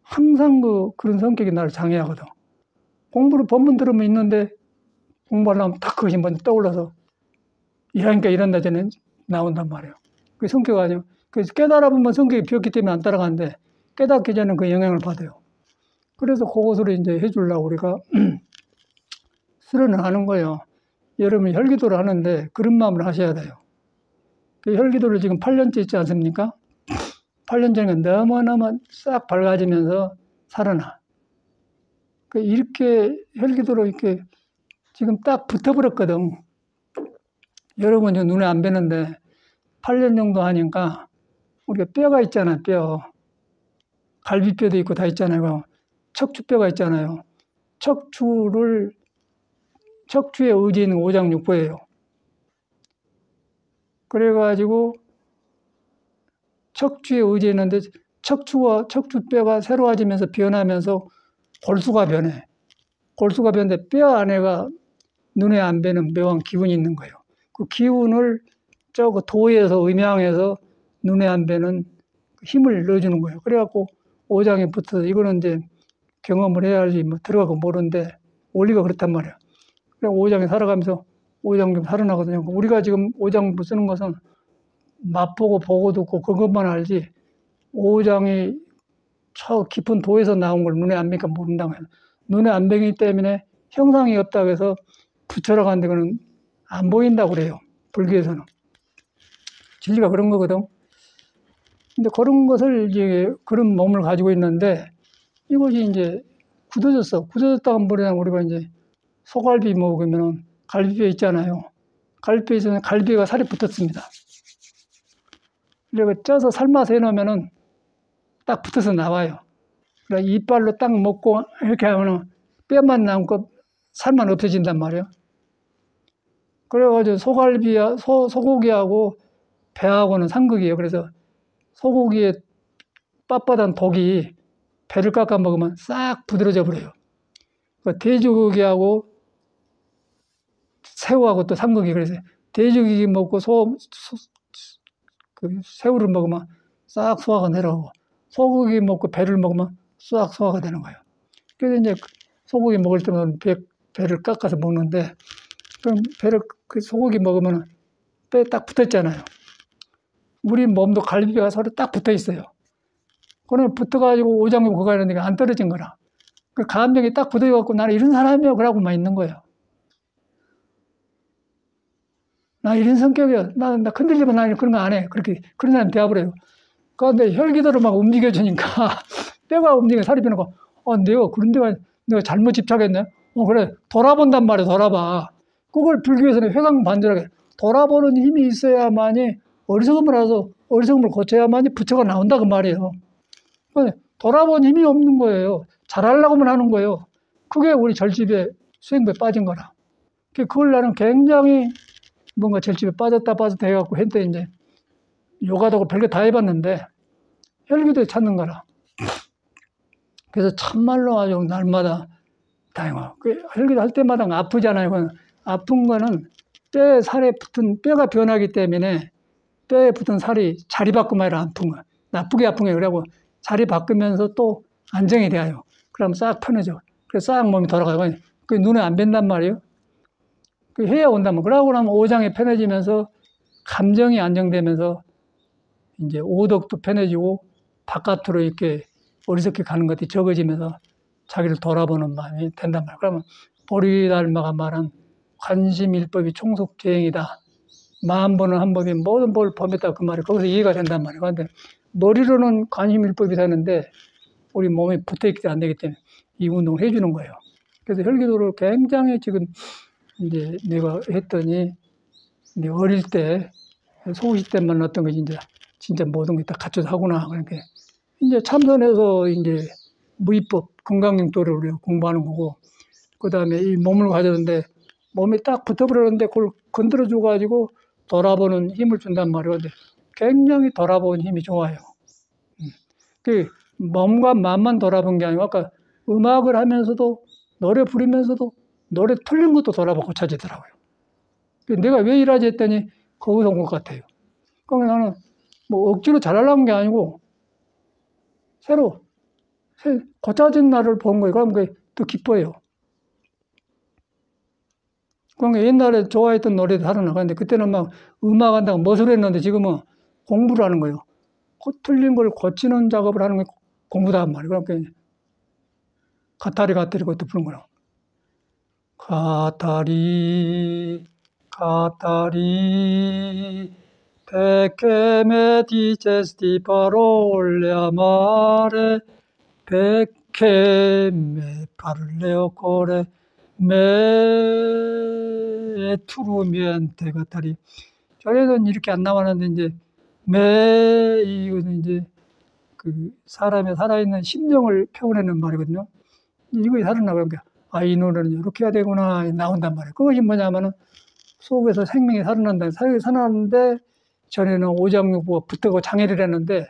Speaker 1: 항상 그런 성격이 나를 장애하거든. 공부를 법문 들으면 있는데 공부하려면 딱 그것이 먼저 떠올라서 이러니까 이런다 저는 나온단 말이에요. 그 성격 아니에요. 그래서 깨달아 보면 성격이 비었기 때문에 안 따라가는데 깨닫기 전에는 그 영향을 받아요. 그래서 그것을 이제 해주려고 우리가 수련을 하는 거예요. 여러분이 혈기도를 하는데 그런 마음을 하셔야 돼요. 그 혈기도를 지금 8년째 있지 않습니까? 8년 전에 너무너무 싹 밝아지면서 살아나. 이렇게 혈기도로 이렇게 지금 딱 붙어버렸거든. 여러분 저 눈에 안 뵈는데 8년 정도 하니까 우리가 뼈가 있잖아요. 뼈. 갈비뼈도 있고 다 있잖아요. 척추뼈가 있잖아요. 척추에 의지 있는 오장육부예요. 그래가지고 척추에 의지 있는데 척추뼈가 새로워지면서 변하면서 골수가 변해. 골수가 변는데 뼈 안에가 눈에 안 뵈는 묘한 기운이 있는 거예요. 그 기운을 저 도에서 음양해서 눈에 안 뵈는 힘을 넣어주는 거예요. 그래갖고 오장에 붙어서 이거는 이제 경험을 해야지 뭐 들어가고 모르는데 원리가 그렇단 말이에요. 그래 오장에 살아가면서 오장 좀 살아나거든요. 우리가 지금 오장 쓰는 것은 맛보고 보고 듣고 그것만 알지 오장이 저 깊은 도에서 나온 걸 눈에 안 뵈니까 모른다고 해요. 눈에 안 뵈기 때문에 형상이 없다고 해서 붙여러 가는데 그는 안 보인다고 그래요. 불교에서는. 진리가 그런 거거든. 근데 그런 것을 이제 그런 몸을 가지고 있는데 이것이 이제 굳어졌어. 굳어졌다고 뭐냐면 우리가 이제 소갈비 먹으면 갈비뼈 있잖아요. 갈비뼈에 있으면 갈비가 살이 붙었습니다. 그리고 쪄서 삶아서 해놓으면은 딱 붙어서 나와요. 그래 이빨로 딱 먹고 이렇게 하면은 뼈만 남고 살만 없어진단 말이에요. 그래가지고 소고기하고 배하고는 상극이에요. 그래서 소고기의 빳빳한 독이 배를 깎아 먹으면 싹 부드러져 버려요. 돼지고기하고 새우하고 또 상극이 그래서 돼지고기 먹고 새우를 먹으면 싹 소화가 내려오고 소고기 먹고 배를 먹으면 싹 소화가 되는 거예요. 그래서 이제 소고기 먹을 때는 배를 깎아서 먹는데 그럼 그 소고기 먹으면 뼈에 딱 붙었잖아요. 우리 몸도 갈비뼈가 서로 딱 붙어 있어요. 그러면 붙어가지고 오장육 그거 하는데 안 떨어진 거라. 그 감정이 딱 붙어갖고 나는 이런 사람이야 그러고만 있는 거예요. 나 이런 성격이야. 나 흔들리면 나 그런 거 안 해. 그런 사람 되어버려요. 그런데 혈기도로 막 움직여주니까 뼈가 움직여 살이 변하고 내가 잘못 집착했네. 그래 돌아본단 말이야. 돌아봐. 그걸 불교에서는 회광반조라고 해. 돌아보는 힘이 있어야만이 어리석음을 고쳐야만이 부처가 나온다 그 말이에요. 돌아보는 힘이 없는 거예요. 잘하려고만 하는 거예요. 그게 우리 절집의 수행부에 빠진 거라. 그걸 나는 굉장히 뭔가 절집에 빠졌다 해갖고 했더니 이제 요가도 별거 다 해봤는데 혈기도에 찾는 거라. 그래서 참말로 아주 날마다 다행이고 혈기도 할 때마다 아프잖아요. 아픈 거는 살에 붙은 뼈가 변하기 때문에 뼈에 붙은 살이 자리 바꾸면 아픈 거야. 나쁘게 아픈 거예요. 그래갖고 자리 바꾸면서 또 안정이 돼요. 그럼 싹 편해져. 그래서 싹 몸이 돌아가요. 그 눈에 안 뵌단 말이에요. 그 해야 온다면. 그러고 나면 오장이 편해지면서 감정이 안정되면서 이제 오덕도 편해지고 바깥으로 이렇게 어리석게 가는 것들이 적어지면서 자기를 돌아보는 마음이 된단 말이에요. 그러면 보리달마가 말한 관심일법이 총속죄행이다. 마음 보는 한 법이 모든 법을 범했다 그 말이 거기서 이해가 된단 말이에요. 그런데 머리로는 관심일법이 되는데 우리 몸에 붙어있기 때문에 안 되기 때문에 이 운동을 해주는 거예요. 그래서 혈기도를 굉장히 지금 이제 내가 했더니 이제 어릴 때 소시 때만 어떤 것이 이제 진짜 모든 게 다 갖춰서 하구나. 그러니까 이제 참선해서 이제 무의법 건강용도를 우리가 공부하는 거고 그 다음에 이 몸을 가졌는데 몸이 딱 붙어버렸는데 그걸 건드려줘가지고 돌아보는 힘을 준단 말이에요. 근데 굉장히 돌아보는 힘이 좋아요. 그 몸과 마음만 돌아본 게 아니고 아까 음악을 하면서도 노래 부르면서도 노래 틀린 것도 돌아보고 찾아지더라고요. 내가 왜 이러지 했더니 거기서 온 것 같아요. 그러니까 나는 뭐 억지로 잘하려는 게 아니고 새로 고쳐진 나를 본 거예요. 그럼 그게 더 기뻐요. 그러니까 옛날에 좋아했던 노래도 살아나가는데 그때는 막 음악 한다고 멋을 했는데 지금은 공부를 하는 거예요. 틀린 걸 고치는 작업을 하는 게 공부다 말이에요. 그러니까 가타리 그것도 부른 거예요. 가타리 perché me dicesti parole amare perché me parli o cuore me turmente 가타리 저에는 이렇게 안 나왔는데 이제 이거는 이제 그 사람의 살아있는 심령을 표현하는 말이거든요. 이거에 살아나가는 게 이 노래는 이렇게 해야 되구나 나온단 말이에요. 그것이 뭐냐면은 속에서 생명이 살아난다. 살아나는데 전에는 오장육부가 붙고 장애를 했는데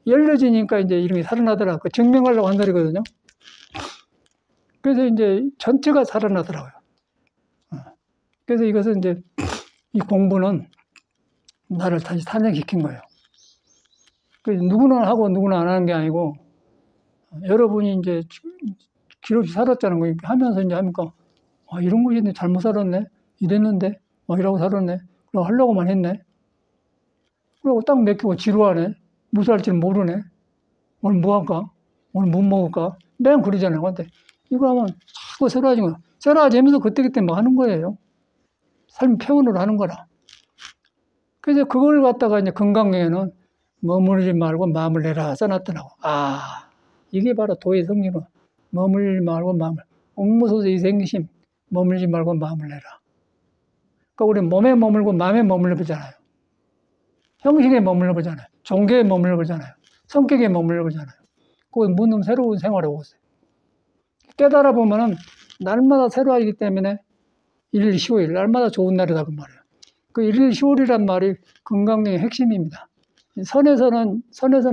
Speaker 1: 열려지니까 이제 이름이 살아나더라고요. 그 증명하려고 한 소리거든요. 그래서 이제 전체가 살아나더라고요. 그래서 이것은 이제 이 공부는 나를 다시 탄생시킨 거예요. 누구나 하고 누구나 안 하는 게 아니고 여러분이 이제 길 없이 살았다는 거 하면서 이제 하니까 이런 것이 있네. 잘못 살았네. 이랬는데 이러고 살았네. 그러고 하려고만 했네. 그러고 딱 맥히고 지루하네. 무슨 할지는 모르네. 오늘 뭐 할까? 오늘 뭐 먹을까? 매일 그러잖아요. 근데 이거 하면 자꾸 새로워지는 거야. 새로워지면서 그때그때 뭐 하는 거예요. 삶 표현으로 하는 거라. 그래서 그걸 갖다가 이제 건강에는 머무르지 말고 마음을 내라 써놨더라고. 이게 바로 도의 성리로 머물지 말고 마음을. 옥무소서 이생심 머물지 말고 마음을 내라. 그러니까 우리 몸에 머물고 마음에 머물러 보잖아요. 형식에 머물러 보잖아요. 종교에 머물러 보잖아요. 성격에 머물러 보잖아요. 그건 무슨 새로운 생활을 하고 있어요. 깨달아 보면은 날마다 새로워지기 때문에 1일 15일 날마다 좋은 날이다 그 말이에요. 그 1일 15일이란 말이 건강의 핵심입니다. 선에서는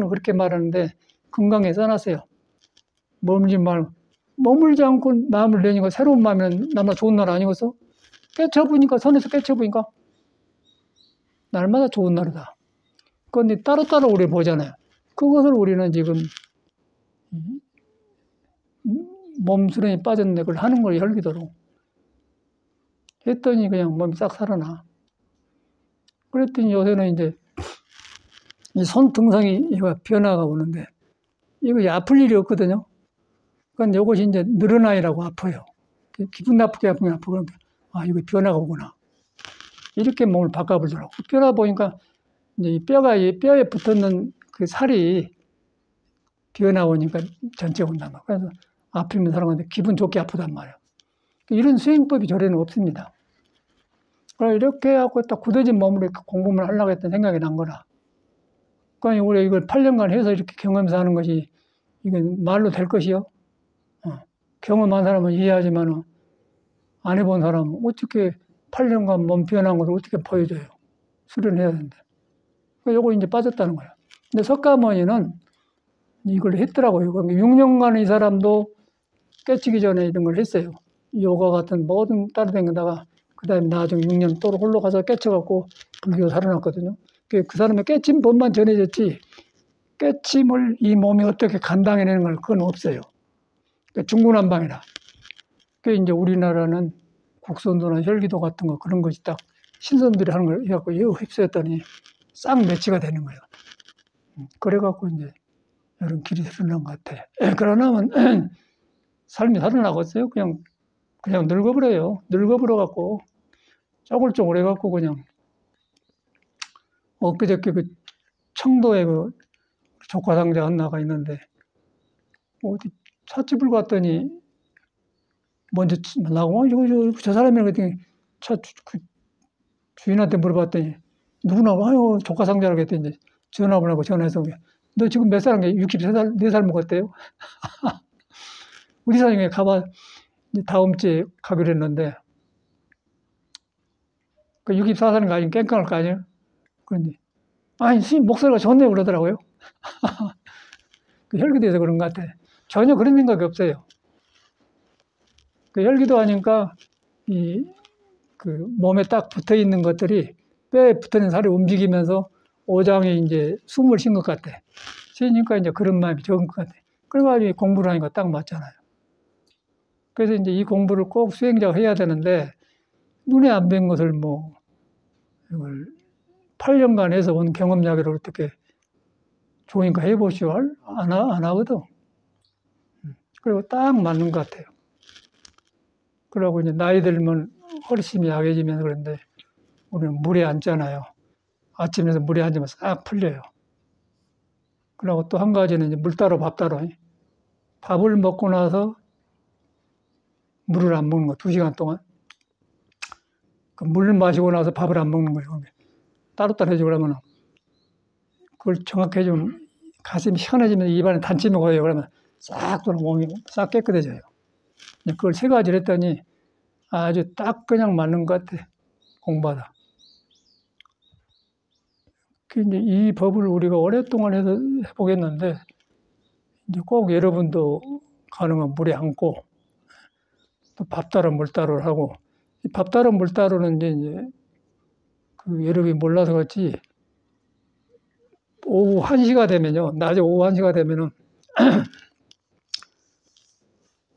Speaker 1: 그렇게 말하는데 건강에 써놨어요. 머물지 않고 마음을 내니까 새로운 마음이면 날마다 좋은 날 아니겠어? 깨쳐보니까 선에서 깨쳐보니까 날마다 좋은 날이다. 그런데 따로따로 우리 보잖아요. 그것을 우리는 지금 몸수련이 빠졌는데 그걸 하는 걸 혈기도록 했더니 그냥 몸이 싹 살아나. 그랬더니 요새는 이제 이 손등성이 변화가 오는데 이거 아플 일이 없거든요. 그러니까 이것이 이제 늘어나이라고 아파요. 기분 나쁘게 아프면 아프고 그러니까 이거 변화가 오구나. 이렇게 몸을 바꿔보더라고. 변화 보니까 이제 이 뼈에 붙었는 그 살이 변화 오니까 전체 온단 말이야. 그래서 아프면 사람한테 기분 좋게 아프단 말이야. 이런 수행법이 절에는 없습니다. 그래서 이렇게 해갖고 딱 굳어진 몸으로 공부를 하려고 했던 생각이 난 거라. 그러니까 우리 이걸 8년간 해서 이렇게 경험해서 하는 것이 이건 말로 될 것이요. 경험한 사람은 이해하지만 안 해본 사람은 어떻게 8년간 몸 변한 것을 어떻게 보여줘요. 수련해야 되는데. 요거 이제 빠졌다는 거예요. 근데 석가모니는 이걸 했더라고요. 6년간 이 사람도 깨치기 전에 이런 걸 했어요. 요가 같은 모든 따로 댕기다가 그 다음에 나중에 6년 또 홀로 가서 깨쳐갖고 불교 살아났거든요. 그 사람의 깨친 법만 전해졌지 깨침을 이 몸이 어떻게 감당해내는 걸 그건 없어요. 중구난방이라. 그 이제 우리나라는 국선도나 혈기도 같은 거 그런 것이 딱 신선들이 하는 걸 해갖고 이거 휩쓰였더니 싹 매치가 되는 거예요. 그래갖고 이제 이런 길이 흐르는 것 같아. 그러나면 삶이 살아나겠어요? 그냥 늙어버려요. 늙어버려갖고 쪼글쪼글 해갖고 그냥 엊그저께 그 청도에 그 조카상자 하나가 있는데 어디 찻집을 갔더니 먼저 나고 저 사람이라고 했더니 그 주인한테 물어봤더니 누구나고 아유 조카상자라고 했더니 전화번호하고 전화해서 너 지금 몇 살인 게 63살 4살 먹었대요. 우리 사장님이 가봐 다음 주에 가기로 했는데 그 64살인가 아니면 깽깡할 거 아니에요? 그런데 아니 스님 목소리가 좋네요 그러더라고요. 그 혈기도에서 그런 것 같아. 전혀 그런 생각이 없어요. 그 혈기도 하니까 그 몸에 딱 붙어 있는 것들이 뼈에 붙어 있는 살이 움직이면서 오장에 이제 숨을 쉰 것 같아. 쉬니까 이제 그런 마음이 적은 것 같아. 그래가지고 공부를 하니까 딱 맞잖아요. 그래서 이제 이 공부를 꼭 수행자가 해야 되는데 눈에 안 뵌 것을 뭐 이걸 8년간 해서 온 경험 이야기를 어떻게 좋으니까 해보시오. 안 하거든. 그리고 딱 맞는 것 같아요. 그러고 이제 나이 들면 허리심이 약해지면서 그런데 우리는 물에 앉잖아요. 아침에서 물에 앉으면 싹 풀려요. 그리고 또 한 가지는 이제 물 따로 밥 따로. 밥을 먹고 나서 물을 안 먹는 거, 2시간 동안. 그 물을 마시고 나서 밥을 안 먹는 거예요. 따로따로 해주고 그러면 그걸 정확히 해주면 가슴이 시원해지면서 입안에 단침이 고요. 그러면 싹 돌아 몸이 싹 깨끗해져요. 그걸 3가지를 했더니 아주 딱 그냥 맞는 것 같아. 공부하다. 이제 이 법을 우리가 오랫동안 해서 해보겠는데, 이제 꼭 여러분도 가능한 물에 앉고, 또 밥 따로 물 따로를 하고, 이 밥 따로 물 따로는 이제 그 여러분이 몰라서 그렇지, 오후 1시가 되면요, 낮에 오후 1시가 되면은,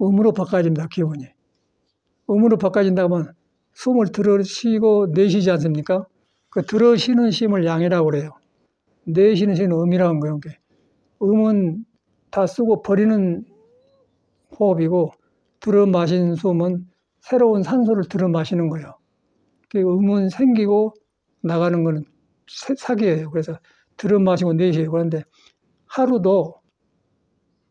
Speaker 1: 음으로 바꿔집니다, 기분이. 음으로 바꿔진다면 숨을 들어 쉬고 내쉬지 않습니까? 그 들어 쉬는 쉼을 양이라고 그래요. 내쉬는 쉼은 음이라는 거예요. 음은 다 쓰고 버리는 호흡이고 들어 마신 숨은 새로운 산소를 들어 마시는 거예요. 음은 생기고 나가는 거는 사기예요. 그래서 들어 마시고 내쉬어요. 그런데 하루도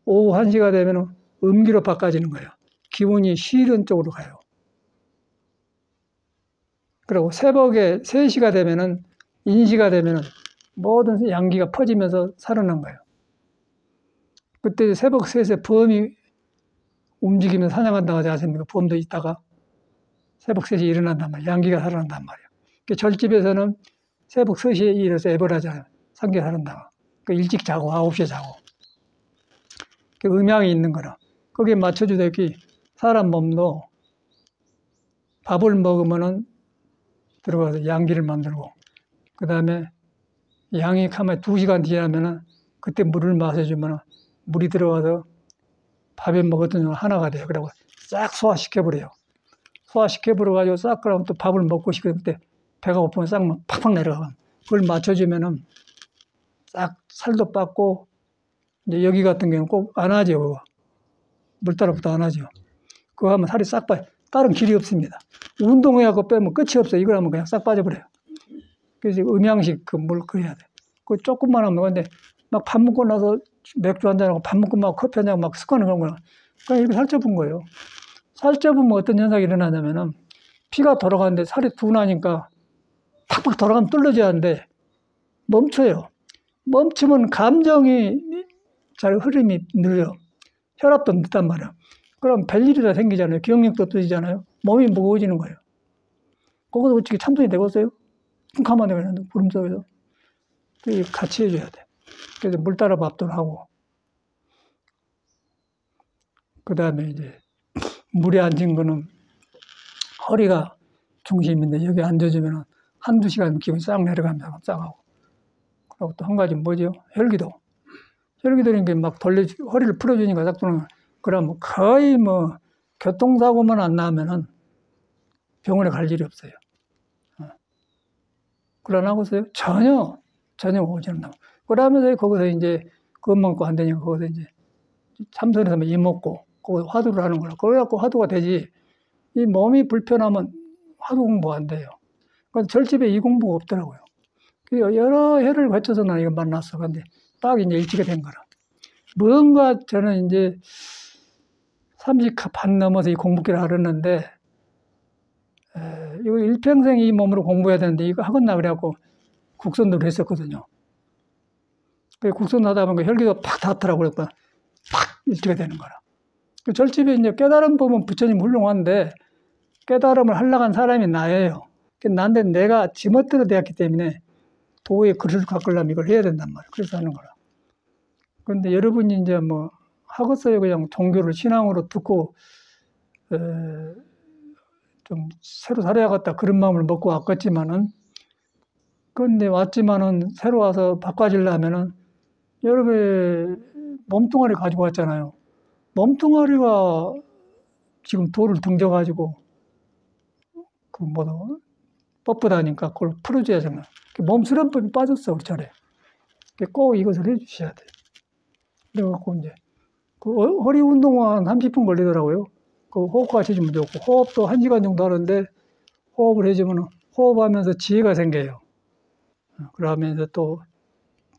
Speaker 1: 오후 1시가 되면 음기로 바꿔지는 거예요. 기운이 쉬는 쪽으로 가요. 그리고 새벽에 3시가 되면은 인시가 되면은 모든 양기가 퍼지면서 살아난 거예요. 그때 새벽 3시에 범이 움직이면서 사냥한다고 하지 않습니까? 범도 있다가 새벽 3시에 일어난단 말이에요. 양기가 살아난단 말이에요. 절집에서는 새벽 3시에 일어나서 애벌하잖아요. 상기가 살아난다고. 일찍 자고 9시에 자고. 음양이 있는 거라. 거기에 맞춰주듯이 사람 몸도 밥을 먹으면은 들어가서 양기를 만들고, 그 다음에 양이 가만히 2시간 지나면은 그때 물을 마셔주면은 물이 들어가서 밥에 먹었던 건 하나가 돼요. 그러고 싹 소화시켜버려요. 소화시켜버려가지고 싹 그러면 또 밥을 먹고 싶을 때 배가 고프면 싹 팍팍 내려가. 그걸 맞춰주면은 싹 살도 빠고, 이제 여기 같은 경우는 꼭 안 하죠. 그거. 물 따라부터 안 하죠. 그거 하면 살이 싹 빠져. 다른 길이 없습니다. 운동해갖고 빼면 끝이 없어요. 이걸 하면 그냥 싹 빠져버려요. 그래서 음양식 그 물 그래야 돼. 그 조금만 하면 근데 막 밥 먹고 나서 맥주 한잔하고 밥 먹고 막 커피 한잔하고 막 습관을 그런 거야. 그러니까 이렇게 살쪄본 거예요. 살쪄보면 어떤 현상이 일어나냐면은 피가 돌아가는데 살이 둔하니까 팍팍 돌아가면 뚫러져야 하는데 멈춰요. 멈추면 감정이 잘 흐름이 느려. 혈압도 늦단 말이야. 그럼 별일이 다 생기잖아요. 기억력도 떨어지잖아요. 몸이 무거워지는 거예요. 거기서 어떻게 참선이 되겠어요? 가만히 있는데 구름 속에서. 같이 해줘야 돼. 그래서 물 따라 밥도 하고. 그 다음에 이제 물에 앉은 거는 허리가 중심인데 여기 앉아주면 1~2시간 기분이 싹 내려가면서 싹 하고. 그리고 또 한 가지 뭐죠? 혈기도. 혈기도는 게 막 허리를 풀어주니까 싹 도는 거야. 그러면 거의 뭐 교통사고만 안 나면은 병원에 갈 일이 없어요. 그러나고서요? 전혀 오지 않나. 그러면서 거기서 이제 그것 먹고 안 되니까 거기서 이제 참선에서 뭐 이먹고 거기서 화두를 하는 거라. 그래갖고 화두가 되지. 이 몸이 불편하면 화두 공부 안 돼요. 그러니까 절집에 이 공부가 없더라고요. 여러 해를 거쳐서 나 이거 만났어. 근데 딱 이제 일치가 된 거라. 뭔가 저는 이제 30 반 넘어서 이 공부기를 알았는데, 이거 일평생 이 몸으로 공부해야 되는데 이거 하겠나 그래갖고 국선도를 했었거든요. 국선 하다 보니까 혈기가 팍 닿더라고요. 팍 일치가 되는 거라. 절집에 이제 깨달음 보면 부처님 훌륭한데 깨달음을 하려고 한 사람이 나예요. 난데 내가 지멋대로 되었기 때문에 도의 그릇을 깎으려면 이걸 해야 된단 말이에요. 그래서 하는 거라. 그런데 여러분이 이제 뭐 하겠어요. 그냥 종교를 신앙으로 듣고 좀 새로 살아야겠다 그런 마음을 먹고 왔겠지만은, 그런데 왔지만은 새로 와서 바꿔지려면은 여러분의 몸뚱아리 가지고 왔잖아요. 몸뚱아리가 지금 돌을 등져가지고 뭐도 뻣뻣하니까 그걸 풀어줘야 정말. 몸수련법이 빠졌어, 우리 차례. 꼭 이것을 해주셔야 돼. 그래갖고 이제, 허리 운동은 한 30분 걸리더라고요. 호흡과 해주면 좋고, 호흡도 1시간 정도 하는데, 호흡을 해주면, 호흡하면서 지혜가 생겨요. 그러면서 또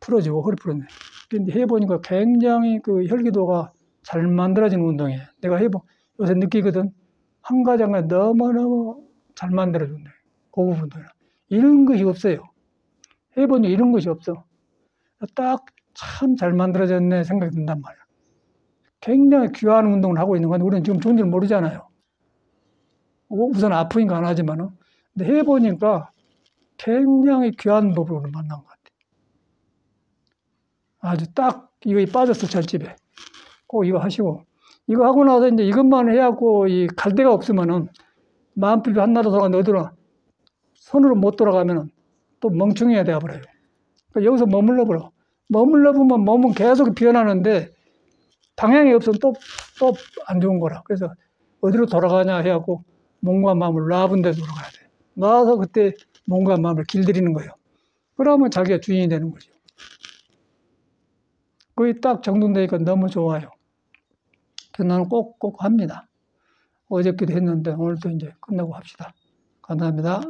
Speaker 1: 풀어주고, 허리 풀어주고. 근데 해보니까 굉장히 혈기도가 잘 만들어지는 운동이에요. 내가 요새 느끼거든. 한 가지 한 가지 너무너무 잘 만들어준다. 고급 운동이라. 이런 것이 없어요. 해보니 이런 것이 없어. 딱 참 잘 만들어졌네 생각이 든단 말이야. 굉장히 귀한 운동을 하고 있는 건데 우리는 지금 좋은 줄 모르잖아요. 우선 아프니까 안 하지만은. 근데 해보니까 굉장히 귀한 법으로 만난 것 같아. 아주 딱 이거 빠졌어, 절집에. 꼭 이거 하시고. 이거 하고 나서 이제 이것만 해갖고 갈 데가 없으면은 마음필이 한나라 돌아가 어디로 손으로 못 돌아가면은 또 멍청해야 돼버려요. 그러니까 여기서 머물러버려. 머물러보면 몸은 계속 변하는데 방향이 없으면 또 안 좋은 거라. 그래서 어디로 돌아가냐 해갖고 몸과 마음을 놔본 데 돌아가야 돼. 놔서 그때 몸과 마음을 길들이는 거예요. 그러면 자기가 주인이 되는 거죠. 거의 딱 정돈되니까 너무 좋아요. 그래서 나는 꼭 합니다. 어저께도 했는데 오늘도 이제 끝나고 합시다. 감사합니다.